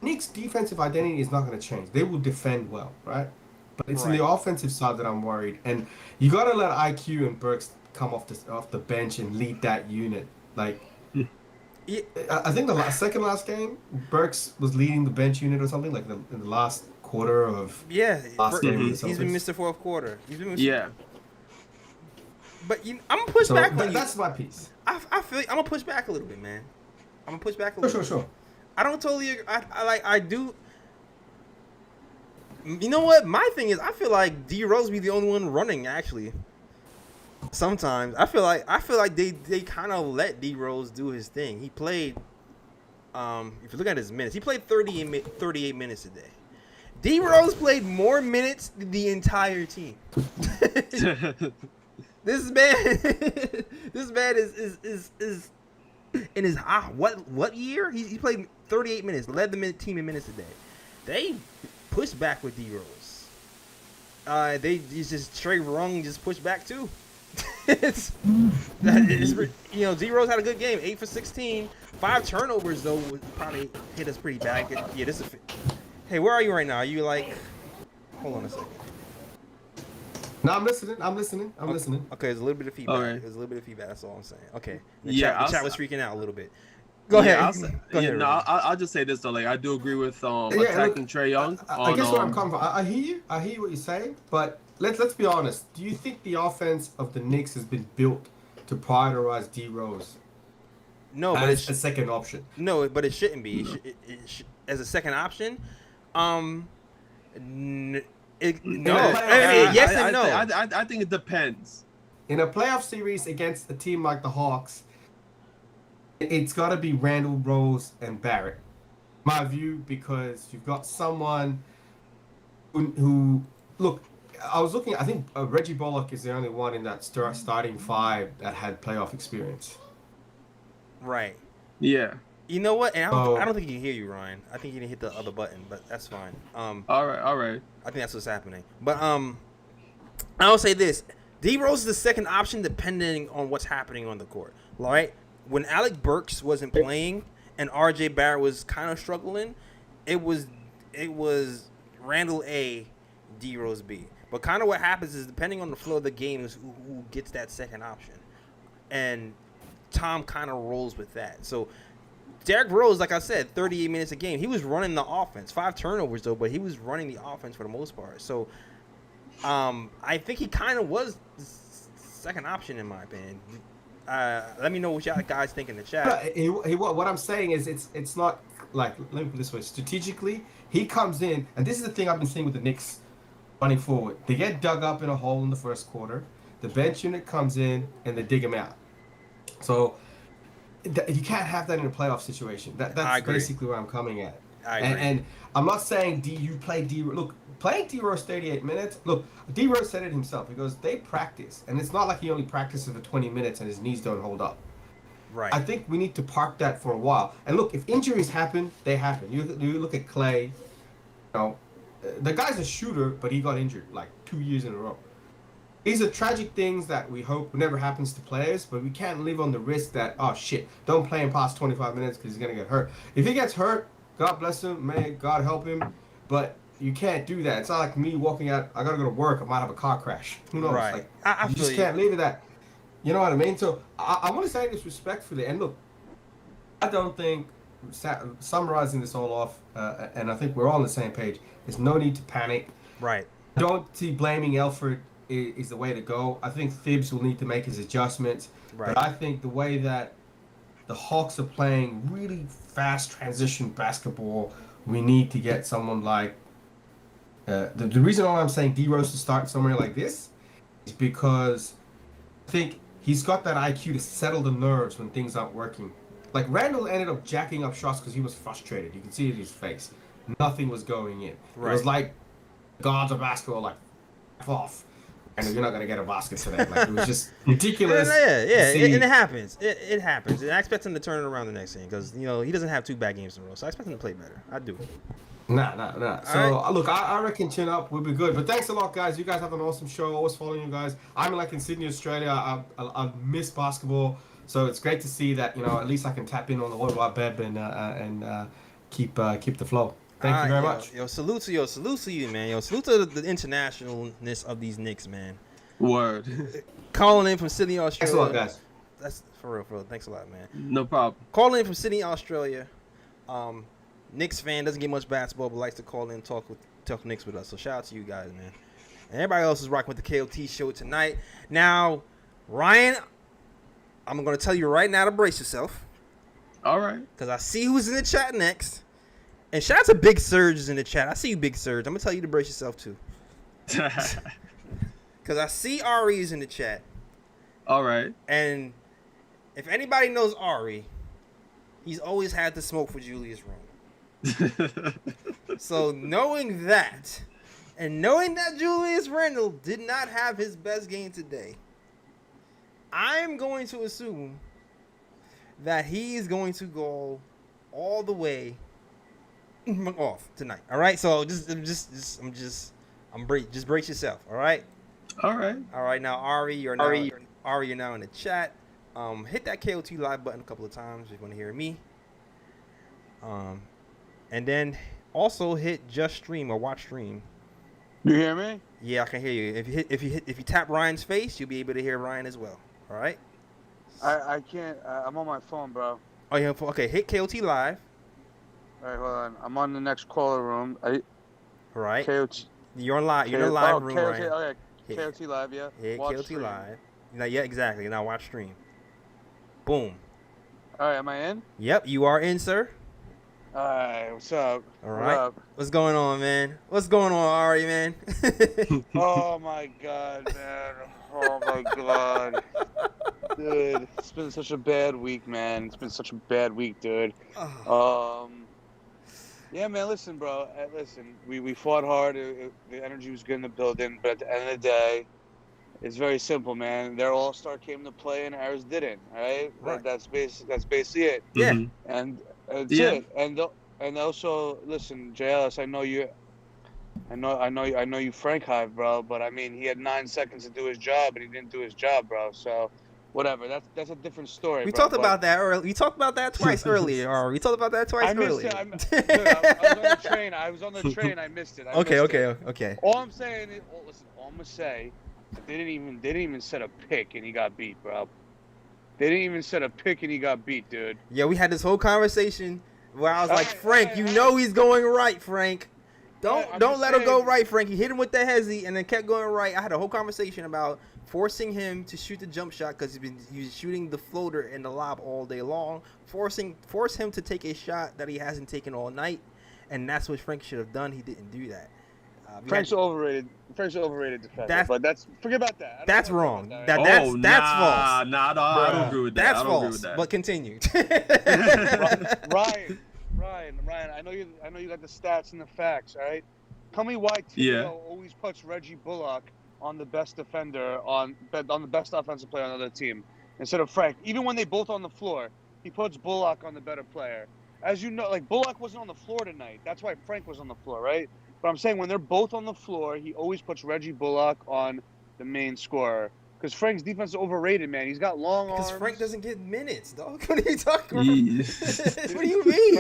Knicks' defensive identity is not going to change. They will defend well, right? But it's in the offensive side that I'm worried. And you got to let IQ and Burks come off the bench and lead that unit. Like, I think the second last game, Burks was leading the bench unit or something, like in the last quarter of last game. He's been missed the fourth quarter. Yeah. But I'm gonna push back on you. That's my piece. I feel I'm gonna push back a little bit, man. I'm gonna push back a little. Sure. I don't totally agree. I do. You know what? My thing is, I feel like D Rose be the only one running. Actually, sometimes I feel like they kind of let D Rose do his thing. He played. If you look at his minutes, he played 38 minutes a day. D Rose played more minutes than the entire team. This man is in his what year? He played 38 minutes, led the team in minutes a day. They pushed back with D Rose. He's just Trey Rung just pushed back too. D Rose had a good game, 8 for 16, 5 turnovers though would probably hit us pretty bad. Yeah, this is. Hey, where are you right now? Are you like? Hold on a second. No, I'm listening. Okay, there's a little bit of feedback. Okay. There's a little bit of feedback. That's all I'm saying. Okay. The chat was freaking out a little bit. Go ahead. Go ahead. I'll just say this though. Like, I do agree with attacking Trey Young. I guess where I'm coming from. I hear you. I hear what you're saying. But let's be honest. Do you think the offense of the Knicks has been built to prioritize D Rose? No, but it's a second option. No, but it shouldn't be. As a second option. Yes and no. I think it depends. In a playoff series against a team like the Hawks, it's got to be Randall, Rose, and Barrett. My view, because you've got someone who look. I was looking. I think Reggie Bullock is the only one in that starting five that had playoff experience. Right. Yeah. You know what? And I don't think he can hear you, Ryan. I think he didn't hit the other button, but that's fine. All right. I think that's what's happening. But I'll say this: D Rose is the second option depending on what's happening on the court. Right? When Alec Burks wasn't playing and RJ Barrett was kind of struggling, it was Randall A, D Rose B. But kind of what happens is depending on the flow of the game is who gets that second option, and Tom kind of rolls with that. So Derrick Rose, like I said, 38 minutes a game. He was running the offense. 5 turnovers, though, but he was running the offense for the most part. So I think he kind of was the second option, in my opinion. Let me know what y'all guys think in the chat. What I'm saying is it's not like, let me put it this way. Strategically, he comes in, and this is the thing I've been seeing with the Knicks running forward. They get dug up in a hole in the first quarter. The bench unit comes in, and they dig him out. So you can't have that in a playoff situation. That's basically where I'm coming at. I agree. And I'm not saying you play D. Look, playing D Rose 38 minutes. Look, D Rose said it himself. He goes, they practice, and it's not like he only practices for 20 minutes and his knees don't hold up. Right. I think we need to park that for a while. And look, if injuries happen, they happen. You look at Clay. You know, the guy's a shooter, but he got injured like 2 years in a row. These are tragic things that we hope never happens to players, but we can't live on the risk that, oh shit, don't play him past 25 minutes because he's going to get hurt. If he gets hurt, God bless him, may God help him, but you can't do that. It's not like me walking out, I got to go to work, I might have a car crash. Who knows? Right. Like, you just can't leave it that. You know what I mean? So I want to say this respectfully, and look, I don't think, summarizing this all off, and I think we're all on the same page, there's no need to panic. Right. Don't see blaming Elford is the way to go. I think Thibs will need to make his adjustments. Right. But I think the way that the Hawks are playing really fast transition basketball, we need to get someone like... the reason why I'm saying D Rose to start somewhere like this is because I think he's got that IQ to settle the nerves when things aren't working. Like, Randall ended up jacking up shots because he was frustrated. You can see it in his face. Nothing was going in. Right. It was like gods of basketball, like, F off. And you're not going to get a basket today. Like, it was just ridiculous. Yeah. It happens. It happens. And I expect him to turn it around the next game because, you know, he doesn't have 2 bad games in a row. So I expect him to play better. I do. Nah. So, look, I reckon chin up. We'll be good. But thanks a lot, guys. You guys have an awesome show. Always following you guys. I'm like in Sydney, Australia. I miss basketball. So it's great to see that, you know, at least I can tap in on the World Wide Web and keep the flow. Thank you very much. Salute to you, man. Salute to the internationalness of these Knicks, man. Word. Calling in from Sydney, Australia. Thanks a lot, guys. That's for real. Thanks a lot, man. No problem. Calling in from Sydney, Australia. Knicks fan, doesn't get much basketball, but likes to call in and talk Knicks with us. So shout out to you guys, man. And everybody else is rocking with the KOT show tonight. Now, Ryan, I'm going to tell you right now to brace yourself. All right. Because I see who's in the chat next. And shout out to Big Surge in the chat. I see you, Big Surge. I'm going to tell you to brace yourself, too. Because I see Ari is in the chat. All right. And if anybody knows Ari, he's always had the smoke for Julius Randle. So knowing that, and knowing that Julius Randle did not have his best game today, I'm going to assume that he's going to go all the way off tonight. All right, so just brace yourself. All right. All right. Now Ari, you're now in the chat. Hit that KOT live button a couple of times if you want to hear me. And then also hit just stream or watch stream. You hear me? Yeah, I can hear you. If you tap Ryan's face, you'll be able to hear Ryan as well. All right. I can't. I'm on my phone, bro. Oh yeah. Okay. Hit KOT live. All right, hold on. I'm on the next caller room. All right. KOT. You're in the live room, KOT, Ryan. Okay. KOT live, yeah. Hit Watch KOT stream. live. Yeah, exactly. Now watch stream. Boom. All right, am I in? Yep, you are in, sir. All right, what's up? All right. What's going on, man? What's going on, Ari, man? Oh my God, man. Oh my God. Dude, it's been such a bad week, man. It's been such a bad week, dude. Yeah, man. Listen, bro. Listen, we fought hard. The energy was good in the building, but at the end of the day, it's very simple, man. Their all-star came to play, and ours didn't. All right, Right. That's basically it. Yeah. And that's Yeah. it. And also, listen, JLS, I know you Frank Hive, bro. But I mean, he had 9 seconds to do his job, and he didn't do his job, bro. So, whatever. That's a different story. We bro. talked about that earlier. We taled about that twice earlier. Or we talked about that twice I missed earlier. it. Dude, I was on the train. I was on the train. I missed it. Okay. All I'm saying is, listen. All I'm gonna say, they didn't even set a pick, and he got beat, bro. They didn't even set a pick, and he got beat, dude. Yeah, we had this whole conversation where I was like, Frank, you know he's going right, Frank. Don't let him go right, Frank. He hit him with the hezzy and then kept going right. I had a whole conversation about forcing him to shoot the jump shot because he was shooting the floater and the lob all day long. Force him to take a shot that he hasn't taken all night, and that's what Frank should have done. He didn't do that. Frank's overrated. Frank's overrated defender. But forget about that. That's wrong. That's false. Nah, I don't agree with that. That's false. But continue. Ryan, I know you got the stats and the facts, all right? Tell me why Thibodeau always puts Reggie Bullock on the best defender on the best offensive player on the other team instead of Frank. Even when they both on the floor, he puts Bullock on the better player. As you know, like Bullock wasn't on the floor tonight. That's why Frank was on the floor, right? But I'm saying when they're both on the floor, he always puts Reggie Bullock on the main scorer. Because Frank's defense is overrated, man. He's got long arms. Because Frank doesn't get minutes, dog. What are you talking about? What do you mean?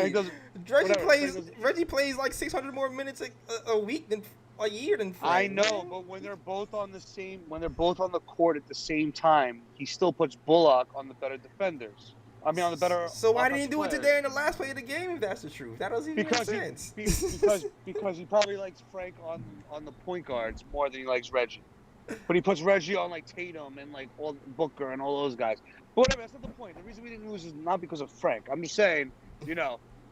Reggie plays like 600 more minutes a week than a year than Frank. I know, but when they're both on the court at the same time, he still puts Bullock on the better defenders. I mean, on the better. So why didn't he do it today in the last play of the game? If that's the truth, that doesn't even make sense. Because he probably likes Frank on the point guards more than he likes Reggie. But he puts Reggie on like Tatum and like all Booker and all those guys. But whatever, that's not the point. The reason we didn't lose is not because of Frank. I'm just saying,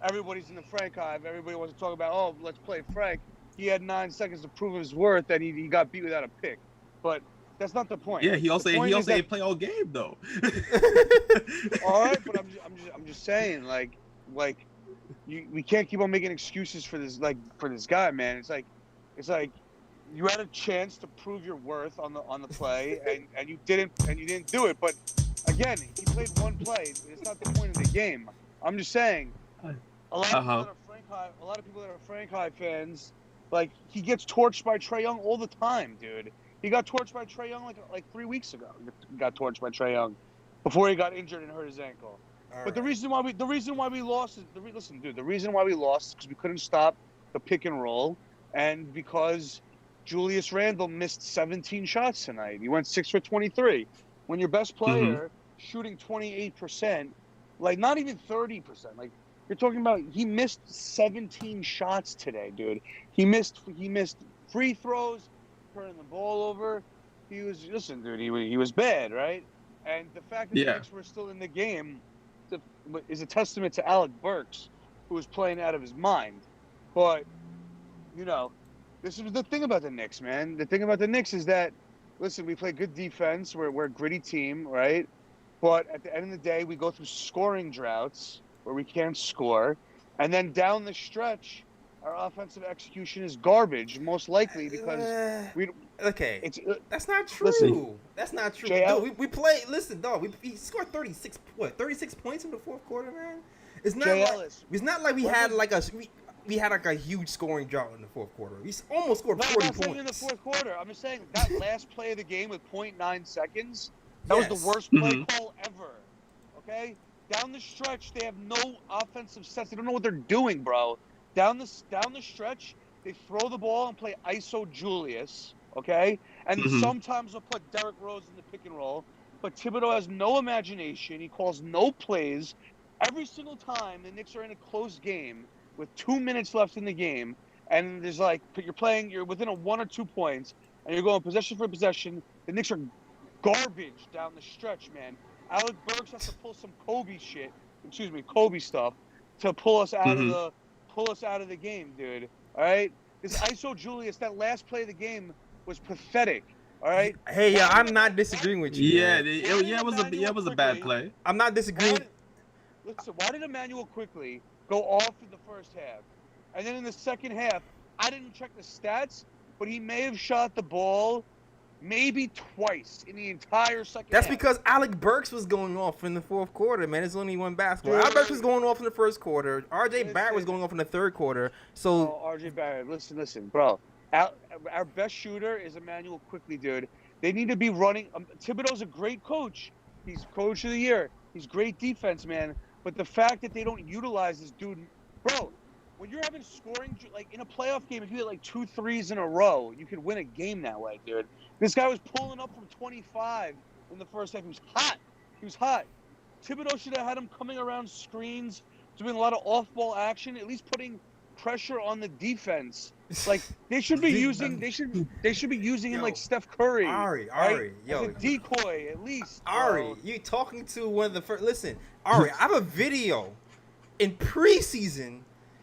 everybody's in the Frank hive. Everybody wants to talk about, oh, let's play Frank. He had 9 seconds to prove his worth, and he got beat without a pick. But that's not the point. Yeah, he also didn't play all game though. All right, but I'm just saying, like we can't keep on making excuses for this guy, man. It's like you had a chance to prove your worth on the play, and you didn't do it. But again, he played one play. It's not the point of the game. I'm just saying, a lot of people that are Frank High fans, like he gets torched by Trae Young all the time, dude. He got torched by Trae Young like 3 weeks ago. He got torched by Trae Young before he got injured and hurt his ankle. The reason why we lost is the reason why we lost is because we couldn't stop the pick and roll, and because Julius Randle missed 17 shots tonight. He went 6 for 23. When your best player shooting 28%, like not even 30%, like you're talking about, he missed 17 shots today, dude. He missed free throws, turning the ball over. He was he was bad, right? And the fact that the Knicks were still in the game is a testament to Alec Burks, who was playing out of his mind. But this is the thing about the Knicks, man. The thing about the Knicks is that, listen, we play good defense. We're a gritty team, right? But at the end of the day, we go through scoring droughts where we can't score. And then down the stretch, our offensive execution is garbage, most likely because we. Okay, that's not true. Listen, that's not true. JL, we play. Listen, dog. He scored 36 points in the fourth quarter, man. It's not like we had like a huge scoring drought in the fourth quarter. We almost scored 40 points. In the fourth quarter. I'm just saying that last play of the game with 0.9 seconds, that was the worst play call ever. Okay? Down the stretch, they have no offensive sets. They don't know what they're doing, bro. Down the stretch, they throw the ball and play ISO Julius, okay? And sometimes they'll put Derrick Rose in the pick and roll. But Thibodeau has no imagination. He calls no plays. Every single time the Knicks are in a close game with 2 minutes left in the game, and there's you're within 1 or 2 points, and you're going possession for possession, the Knicks are garbage down the stretch, man. Alec Burks has to pull some Kobe stuff to pull us out of the game, dude. All right? This ISO Julius, that last play of the game was pathetic. All right. Hey, yeah, I'm not disagreeing with you. Yeah, man. it was a bad play. I'm not disagreeing. Listen, why did Emmanuel quickly go off in the first half, and then in the second half, I didn't check the stats, but he may have shot the ball maybe twice in the entire second That's half. because Alec Burks was going off in the fourth quarter, man. It's only one basketball. Alec Burks was going off in the first quarter. RJ Barrett was going off in the third quarter. So RJ Barrett, listen, bro. Our best shooter is Emmanuel quickly, dude. They need to be running. Thibodeau's a great coach. He's coach of the year. He's great defense, man. But the fact that they don't utilize this dude, bro, when you're having scoring, like in a playoff game, if you hit like 2 threes in a row, you could win a game that way, dude. This guy was pulling up from 25 in the first half. He was hot. Thibodeau should have had him coming around screens, doing a lot of off-ball action, at least putting pressure on the defense. Like they should be using him like Steph Curry. Ari, yo, as a decoy at least. Ari, you talking to one of the first? Listen, Ari, I have a video in preseason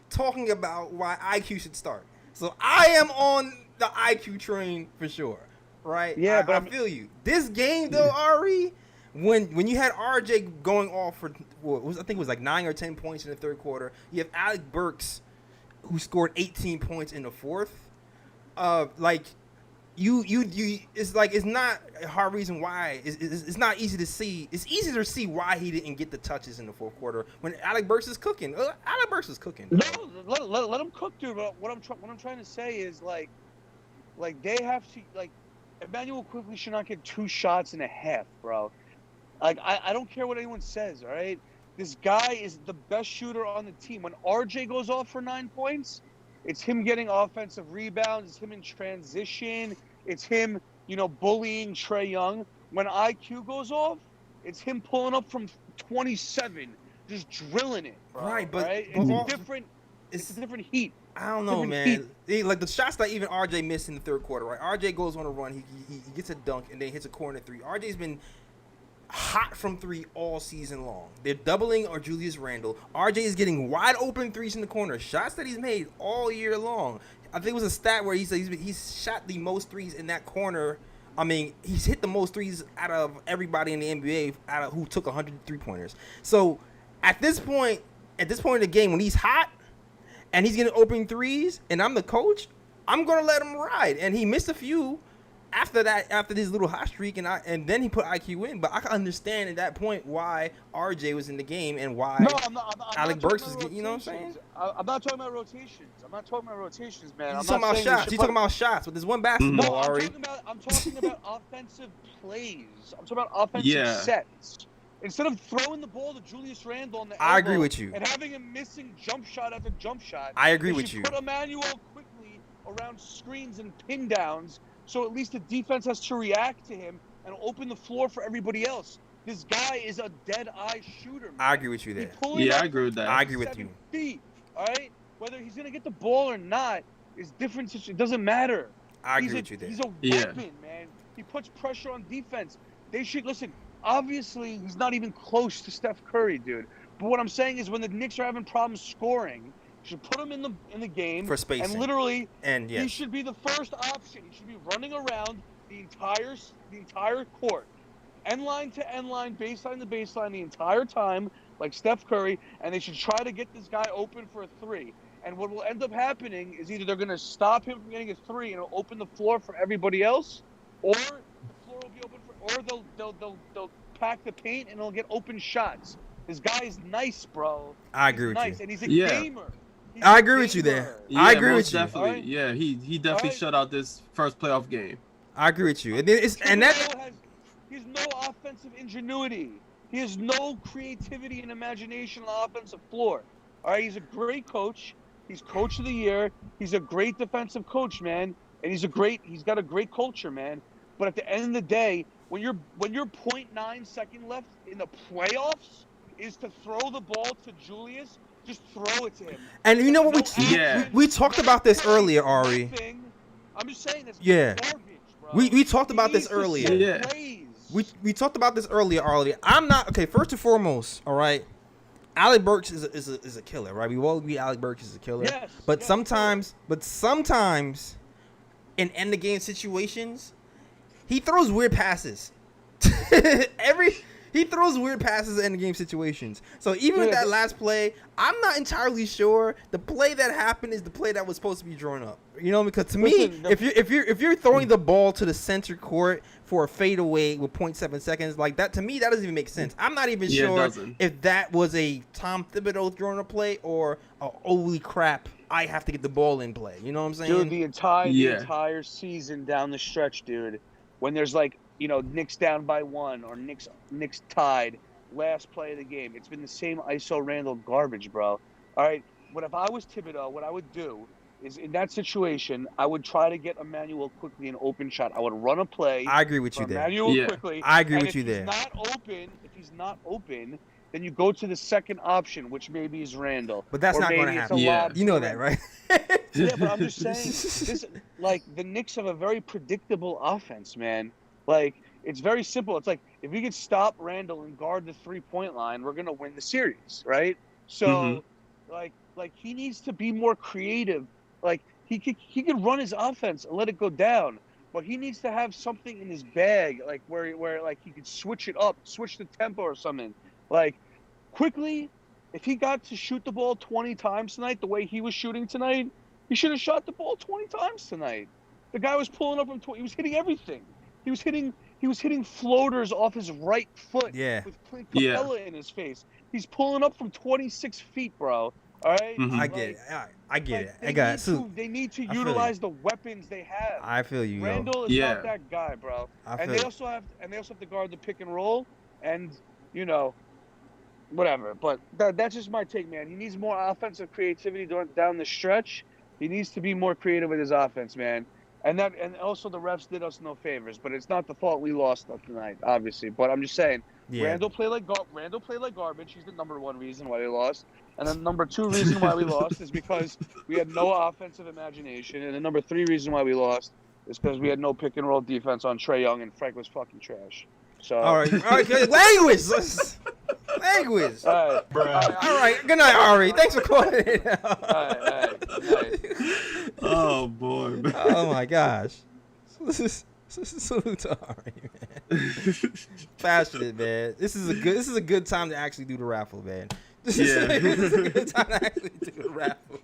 talking about why IQ should start. So I am on the IQ train for sure, right? Yeah, but I feel you. This game though, Ari, when you had RJ going off for I think it was like 9 or 10 points in the third quarter. You have Alec Burks, who scored 18 points in the fourth. Like you it's not a hard reason why. It's not easy to see. It's easier to see why he didn't get the touches in the fourth quarter when Alec Burks is cooking. Alec Burks is cooking. No, let him cook, dude. But what I'm trying to say is like they have to like Emmanuel quickly should not get 2 shots and a half, bro. Like I don't care what anyone says, all right? This guy is the best shooter on the team. When RJ goes off for 9 points, it's him getting offensive rebounds. It's him in transition. It's him, bullying Trae Young. When IQ goes off, it's him pulling up from 27, just drilling it, bro. Right, but it's a different heat. I don't know, man. Like the shots that even RJ missed in the third quarter, right? RJ goes on a run. He gets a dunk and then hits a corner 3. RJ's been hot from 3 all season long. They're doubling or Julius Randle. RJ is getting wide open 3s in the corner. Shots that he's made all year long. I think it was a stat where he said he's shot the most 3s in that corner. I mean, he's hit the most 3s out of everybody in the NBA who took 100 3-pointers. So at this point in the game, when he's hot and he's getting open 3s, and I'm the coach, I'm gonna let him ride. And he missed a few after this little hot streak, and then he put IQ in. But I can understand at that point why RJ was in the game and why Alec Burks was getting. You know what I'm saying? I'm not talking about rotations. I'm not talking about rotations, man. You're talking about shots. You're talking about shots. But there's one basketball, Ari. I'm talking about offensive plays. I'm talking about offensive sets. Instead of throwing the ball to Julius Randle on the elbow, I agree with you. And having him missing jump shot after jump shot. I agree with you. Put Emmanuel quickly around screens and pin downs, so at least the defense has to react to him and open the floor for everybody else. This guy is a dead-eye shooter, man. I agree with you there. Yeah, I agree with that. I agree with you. 7 feet, all right? Whether he's going to get the ball or not is different. It doesn't matter. I agree with you there. He's a weapon, man. He puts pressure on defense. They should, listen, obviously he's not even close to Steph Curry, dude. But what I'm saying is when the Knicks are having problems scoring, you should put him in the game for spacing. And literally, yes. He should be the first option. He should be running around the entire court, end line to end line, baseline to baseline, the entire time, like Steph Curry. And they should try to get this guy open for a 3. And what will end up happening is either they're going to stop him from getting a 3 and it'll open the floor for everybody else, or the floor will be open or they'll pack the paint and it'll get open shots. This guy is nice, bro. I agree with you. And he's a gamer. I agree with you there. I agree with you. Definitely. Right? Yeah, he definitely shut out this first playoff game. I agree with you. And then he has no offensive ingenuity. He has no creativity and imagination on the offensive floor. All right, he's a great coach. He's coach of the year. He's a great defensive coach, man. And he's got a great culture, man. But at the end of the day, when you're 0.9 second left in the playoffs, is to throw the ball to Julius. Just throw it to him. And you know what we talked about this earlier, Ari. I'm just saying this. Garbage, bro. We talked about this earlier. Yeah. We talked about this earlier, Ari. I'm not okay. First and foremost, all right. Alec Burks is a killer, right? We all agree Alec Burks is a killer. Yes, but yes, sometimes in end of game situations, he throws weird passes. He throws weird passes in the game situations. So even with that last play, I'm not entirely sure the play that happened is the play that was supposed to be drawn up. You know, because to me, if you're throwing the ball to the center court for a fadeaway with 0.7 seconds, like that, to me that doesn't even make sense. I'm not even sure if that was a Tom Thibodeau throwing a play or a holy crap, I have to get the ball in play. You know what I'm saying? Dude, the entire season down the stretch, dude, when there's like, you know, Knicks down by 1 or Knicks tied, last play of the game, it's been the same ISO Randall garbage, bro. All right, what if I was Thibodeau, what I would do is in that situation, I would try to get Emmanuel quickly an open shot. I would run a play. I agree with you there. Emmanuel quickly. I agree with you there. If he's not open, then you go to the second option, which maybe is Randall. But that's not going to happen. You know that, right? Yeah, but I'm just saying, this, like, the Knicks have a very predictable offense, man. Like, it's very simple. It's like, if we could stop Randall and guard the 3-point line, we're going to win the series, right? So, like he needs to be more creative. Like, he could run his offense and let it go down, but he needs to have something in his bag, like, where like, he could switch it up, switch the tempo or something. Like, quickly, if he got to shoot the ball 20 times tonight, the way he was shooting tonight, he should have shot the ball 20 times tonight. The guy was pulling up from 20. He was hitting everything. He was hitting floaters off his right foot with Clint Capella in his face. He's pulling up from 26 feet, bro. All right? I get it. I get it. I got it. They need to utilize the weapons they have. I feel you, Randall is not that guy, bro. And they also have to guard the pick and roll and, you know, whatever. But that's just my take, man. He needs more offensive creativity down the stretch. He needs to be more creative with his offense, man. And also the refs did us no favors, but it's not the fault we lost tonight, obviously. But I'm just saying, Randall played like garbage. He's the number 1 reason why we lost. And then number 2 reason why we lost is because we had no offensive imagination. And the number 3 reason why we lost is because we had no pick and roll defense on Trae Young, and Frank was fucking trash. So all right, good. Language. All right. Good night, Ari. Thanks for calling in. All right. Oh boy. Man. Oh my gosh. Salute to Ari, man. Passionate, man. This is a good time to actually do the raffle, man. This is a good time to actually do the raffle.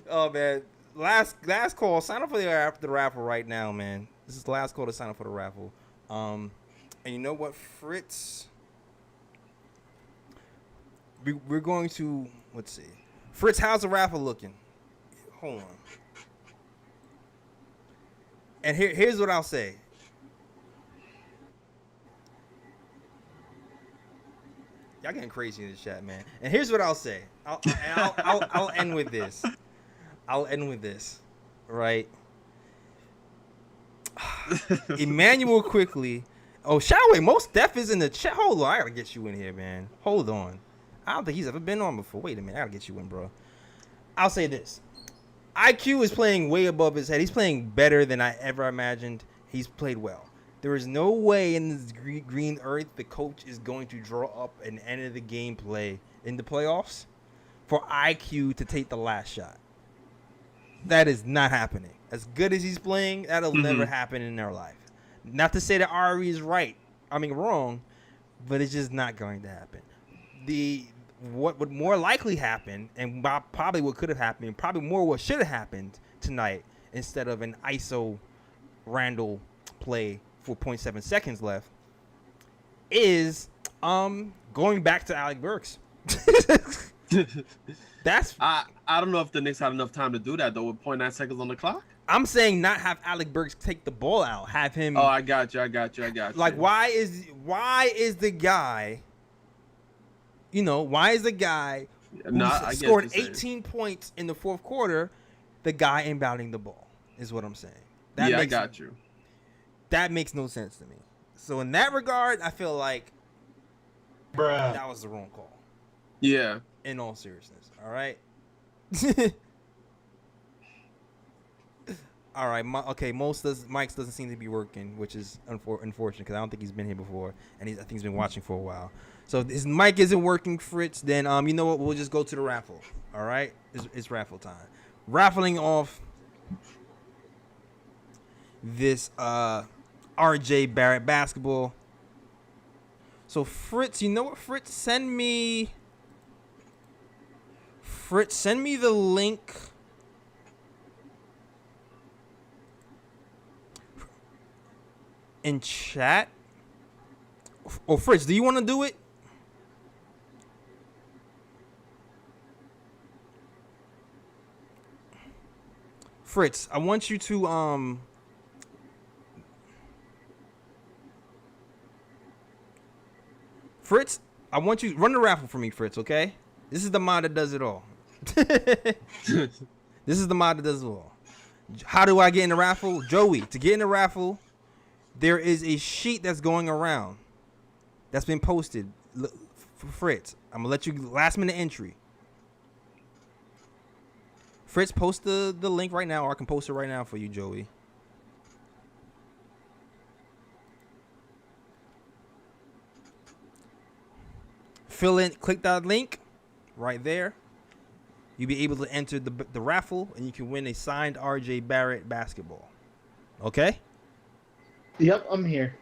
Oh man. Last call. Sign up for the raffle right now, man. This is the last call to sign up for the raffle. And you know what, Fritz? We're going to, let's see. Fritz, how's the raffle looking? Hold on. And here's what I'll say. Y'all getting crazy in the chat, man. And here's what I'll say. I'll end with this. Right? Emmanuel quickly. Oh, Shadowway, most def is in the chat. Hold on, I gotta get you in here, man. Hold on. I don't think he's ever been on before. Wait a minute, I gotta get you in, bro. I'll say this. IQ is playing way above his head. He's playing better than I ever imagined. He's played well. There is no way in this green earth the coach is going to draw up an end of the game play in the playoffs for IQ to take the last shot. That is not happening. As good as he's playing, that'll never happen in their life. Not to say that Ari is wrong, but it's just not going to happen. What would more likely happen, and probably what could have happened, and probably more what should have happened tonight, instead of an ISO Randall play for 0.7 seconds left, is going back to Alec Burks. That's I don't know if the Knicks had enough time to do that though with 0.9 seconds on the clock. I'm saying not have Alec Burks take the ball out, have him. Oh, I got you. Like, why is the guy? You know, why is the guy who scored 18 points in the fourth quarter the guy inbounding the ball? Is what I'm saying. I got you. That makes no sense to me. So in that regard, I feel like that was the wrong call. Yeah. In all seriousness, all right. All right, Mike's doesn't seem to be working, which is unfortunate because I don't think he's been here before, and I think he's been watching for a while. So if his mic isn't working, Fritz, then you know what? We'll just go to the raffle. All right, it's raffle time. Raffling off this RJ Barrett basketball. So Fritz, you know what, Fritz? Send me the link. In chat. Oh, Fritz, do you want to do it? Fritz, I want you to Fritz, I want you run the raffle for me, Fritz, okay? This is the mod that does it all. This is the mod that does it all. How do I get in the raffle? Joey, to get in the raffle, there is a sheet that's going around that's been posted for Fritz. I'm gonna let you last minute entry. Fritz, post the link right now, or I can post it right now for you, Joey. Fill in, click that link right there. You'll be able to enter the raffle, and you can win a signed RJ Barrett basketball. Okay? Yep, I'm here.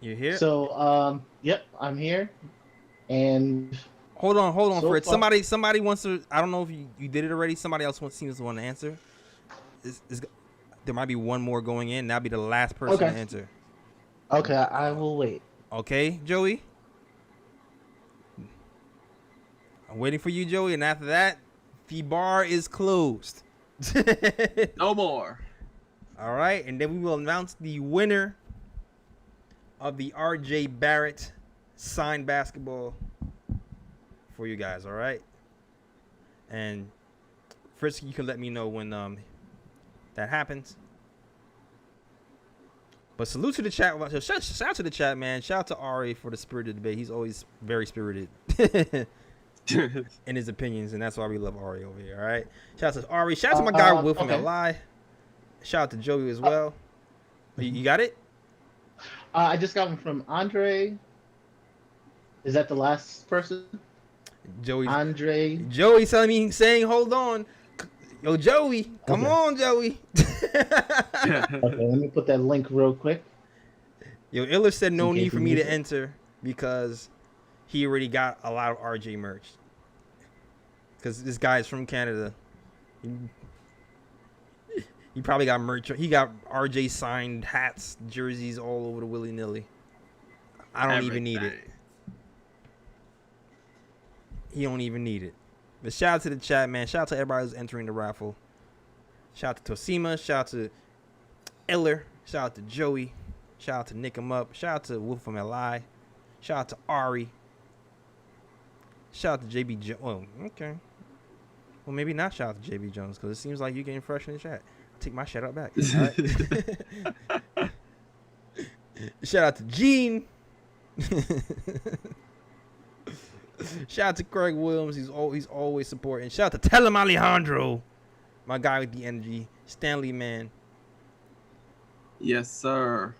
You're here? So, yep, I'm here. And hold on, so Fritz. far, Somebody wants to. I don't know if you did it already. Somebody else seems to want to answer. There might be one more going in. That'll be the last person to enter. Okay, I will wait. Okay, Joey. I'm waiting for you, Joey, and after that, the bar is closed. No more. All right, and then we will announce the winner of the RJ Barrett signed basketball for you guys. All right, and Fritz, you can let me know when that happens. But salute to the chat. Shout out to the chat, man. Shout out to Ari for the spirited debate. He's always very spirited in his opinions, and that's why we love Ari over here. All right, shout out to Ari. Shout out to my guy Will from LI. Shout out to Joey as well. You got it? I just got one from Andre. Is that the last person? Andre. Joey's telling me, saying, hold on. Yo, Joey. Come on, Joey. Okay, let me put that link real quick. Yo, Iller said no need for me to enter because he already got a lot of RJ merch. Because this guy is from Canada. He probably got merch. He got RJ signed hats, jerseys all over the willy-nilly. I don't even need it. He don't even need it. But shout out to the chat, man. Shout out to everybody who's entering the raffle. Shout out to Tosima. Shout out to Eller. Shout out to Joey. Shout out to Nick 'em Up. Shout out to Wolf from LI. Shout out to Ari. Shout out to JB Jones. Oh, okay. Well, maybe not shout out to JB Jones because it seems like you're getting fresh in the chat. I'll take my shout out back. All right? Shout out to Gene. Shout out to Craig Williams. He's always supporting. Shout out to Tell him Alejandro, my guy with the energy. Stanley, man. Yes, sir.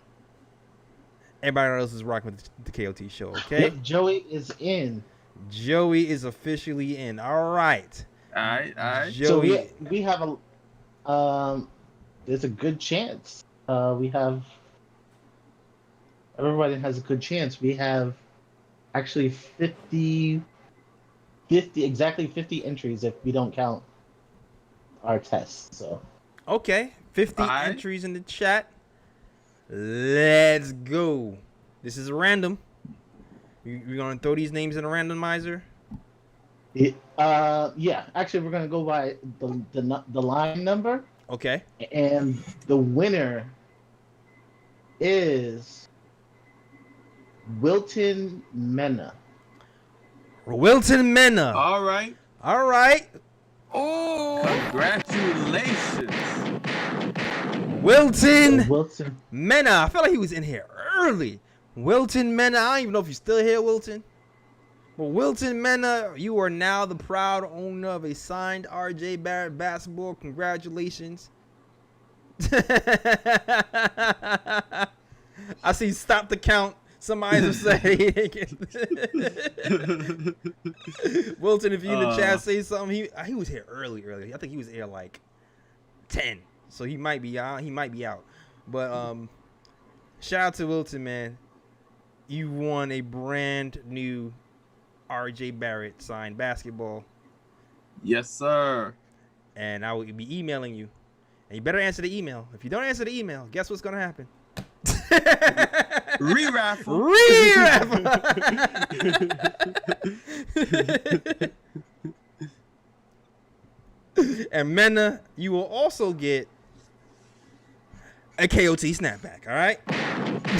Everybody else is rocking with the KOT show, okay? Yep, Joey is in. Joey is officially in. All right. All right. Joey. So we have a there's a good chance. We have everybody has a good chance. We have actually 50 entries if we don't count our tests. So okay, 50 entries in the chat. Let's go. This is random. We're gonna throw these names in a randomizer. Yeah. Actually, we're gonna go by the line number. Okay. And the winner is Wilton Mena. Wilton Mena. All right. Oh, congratulations. Wilton Mena. I feel like he was in here early. Wilton Mena. I don't even know if you're still here, Wilton. But Wilton Mena, you are now the proud owner of a signed RJ Barrett basketball. Congratulations. I see stop the count. Somebody will say. Wilton, if you in the chat say something, he was here early. I think he was here like 10. So he might be out. But shout out to Wilton, man. You won a brand new RJ Barrett signed basketball. Yes, sir. And I will be emailing you. And you better answer the email. If you don't answer the email, guess what's gonna happen? Re-raffle. Re-raffle. And Mena, you will also get a KOT snapback, all right?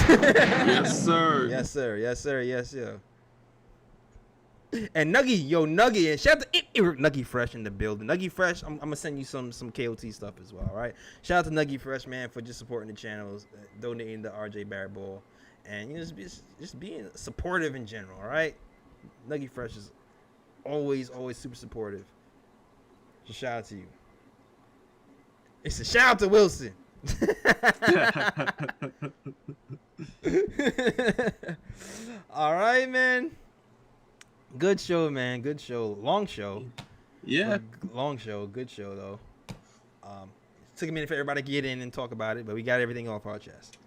Yes, sir. Yes, sir. Yes, sir. Yes, sir. And Nuggy, and shout out to Nuggy Fresh in the building. Nuggy Fresh, I'm gonna send you some KOT stuff as well, all right? Shout out to Nuggy Fresh, man, for just supporting the channels, donating the RJ Barrett ball, and just being supportive in general, all right? Nuggy Fresh is always super supportive. So shout out to you. It's a shout out to Wilson. All right, man. Good show, man. Good show. Long show. Yeah. Long show. Good show, though. Took a minute for everybody to get in and talk about it, but we got everything off our chest.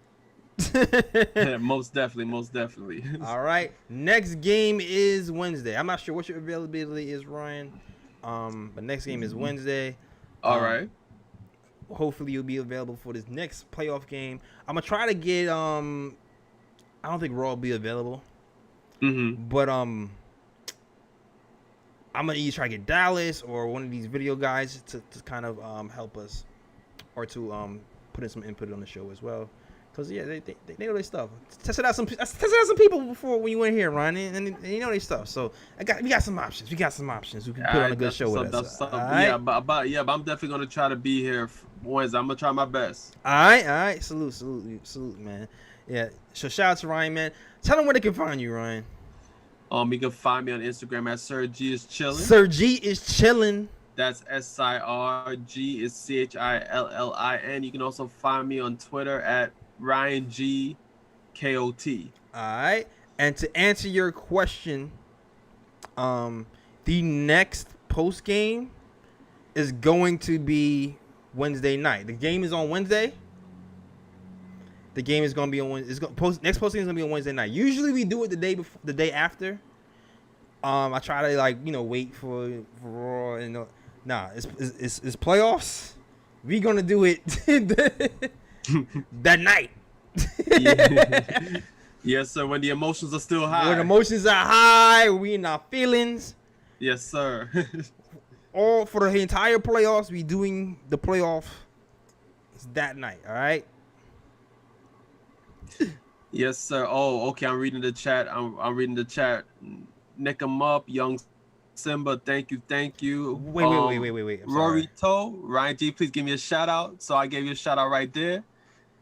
Yeah, most definitely. All right. Next game is Wednesday. I'm not sure what your availability is, Ryan. But next game is Wednesday. All right. Hopefully you'll be available for this next playoff game. I'm gonna try to get I don't think Raw will be available. But I'm gonna either try to get Dallas or one of these video guys to kind of help us, or to put in some input on the show as well. Cause yeah, they know their stuff. Tested out some people before when you went here, Ryan, and they know their stuff. So we got some options. We can put on a good show with us. Yeah, but I'm definitely gonna try to be here Wednesday. I'm gonna try my best. All right. Salute, man. Yeah. So shout out to Ryan, man. Tell them where they can find you, Ryan. You can find me on Instagram at Sir G is chillin'. Sir G is chillin'. That's SIRG is CHILLIN. You can also find me on Twitter at Ryan G KOT. All right. And to answer your question, the next post game is going to be Wednesday night. The game is on Wednesday. The game is going to be on Wednesday. Next post game is going to be on Wednesday night. Usually we do it the day after. I try to wait for Raw and nah, it's playoffs. We going to do it that night. Yes, sir. When the emotions are still high. When emotions are high, we in our feelings. Yes, sir. All for the entire playoffs, we doing the playoff that night. All right. Yes, sir. Oh, okay. I'm reading the chat. I'm reading the chat. Nick 'em up, young Simba. Thank you. Wait. I'm Rory sorry. Toe, Ryan G. Please give me a shout out. So I gave you a shout out right there.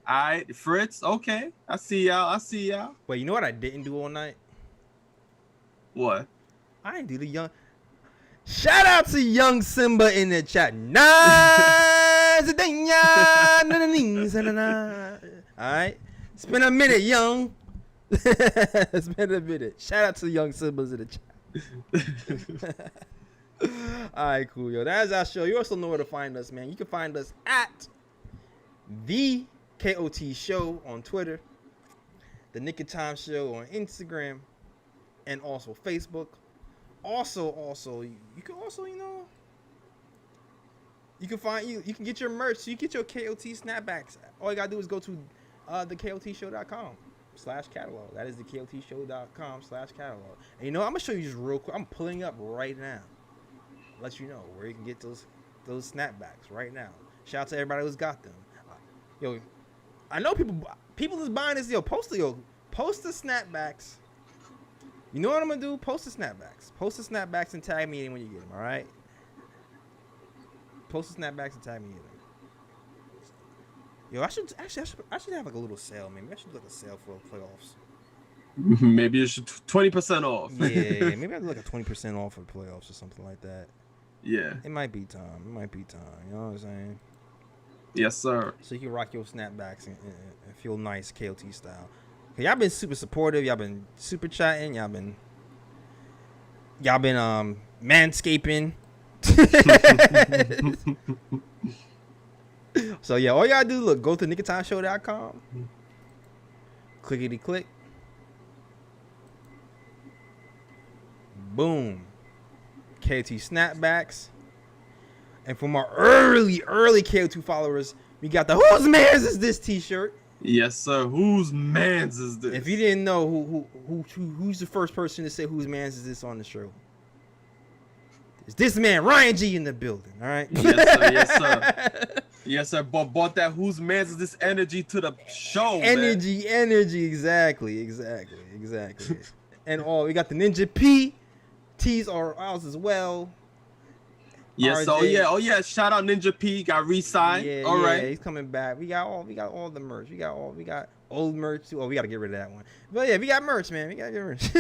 All right, Fritz. Okay, I see y'all. Wait, you know what I didn't do all night? What? I didn't do the young. Shout out to young Simba in the chat. All right. It's been a minute, young. It's been a minute. Shout out to young Simbas in the chat. All right, cool, yo. That is our show. You also know where to find us, man. You can find us at the KOT Show on Twitter, the Knick of Time Show on Instagram, and also Facebook. Also, you can also, you can get your merch. So you get your KOT snapbacks. All you gotta do is go to thekotshow.com/catalog. That is thekotshow.com/catalog. And I'm gonna show you just real quick. I'm pulling up right now. Let you know where you can get those snapbacks right now. Shout out to everybody who's got them. Yo, I know people is buying this. Post the snapbacks. You know what I'm gonna do? Post the snapbacks and tag me in when you get them. All right. Post the snapbacks and tag me in. Yo, I should have like a little sale. Maybe I should do like a sale for playoffs. Maybe you should 20% off. Yeah, maybe I'd do like a 20% off for playoffs or something like that. Yeah. It might be time. You know what I'm saying? Yes, sir. So you can rock your snapbacks and feel nice KOT style. Y'all been super supportive. Y'all been super chatting. Y'all been manscaping. So yeah, all you gotta do, look, go to nickoftimeshow.com. Clickety click. Boom. KOT snapbacks. And from our early KO2 followers, we got the Whose Mans Is This t-shirt. Yes, sir. Whose mans is this? If you didn't know who's the first person to say whose mans is this on the show, it's this man Ryan G in the building. All right. Yes, sir. Yes, sir. Yes, sir. But brought that whose mans is this energy to the show. Energy. Exactly. And we got the Ninja P. T's are ours as well. Yes. RJ. Oh yeah. Shout out Ninja P. Got re-signed. Yeah, All right. he's coming back. We got all the merch. We got old merch too. Oh, we gotta get rid of that one. But yeah, we got merch, man. We gotta get merch.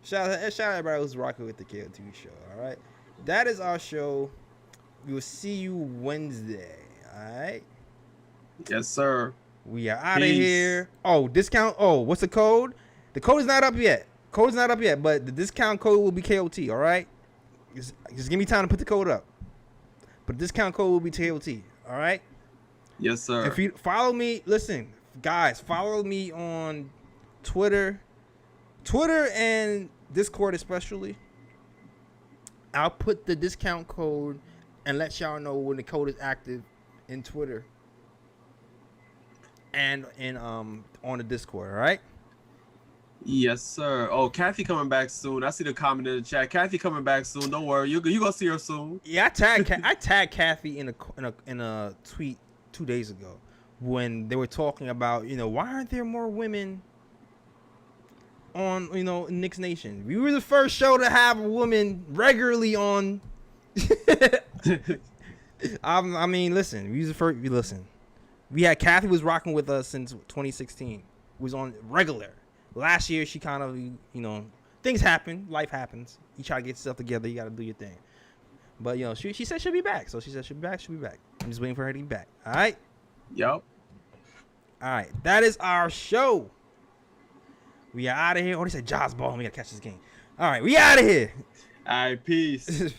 Shout out everybody who's rocking with the KO2 show. All right, that is our show. We will see you Wednesday. All right. Yes, sir. We are out of here. Oh, discount. Oh, what's the code? The code is not up yet. But the discount code will be KOT. All right. Just give me time to put the code up. But the discount code will be KOT. All right. Yes, sir. If you follow me, listen, guys, follow me on Twitter and Discord especially. I'll put the discount code and let y'all know when the code is active in Twitter and on the Discord. All right. Yes, sir. Oh, Kathy coming back soon. I see the comment in the chat. Kathy coming back soon. Don't worry, you gonna see her soon. Yeah, I tagged Kathy in a tweet 2 days ago when they were talking about, why aren't there more women on, Knicks Nation? We were the first show to have a woman regularly on. I mean, listen, we was the first. Listen, we had Kathy was rocking with us since 2016. Was on regular. Last year, she kind of, things happen. Life happens. You try to get yourself together. You got to do your thing. But, she said she'll be back. So she said she'll be back. She'll be back. I'm just waiting for her to be back. All right? Yep. All right. That is our show. We are out of here. Oh, they said Jaws ball. We got to catch this game. All right. We out of here. All right. Peace.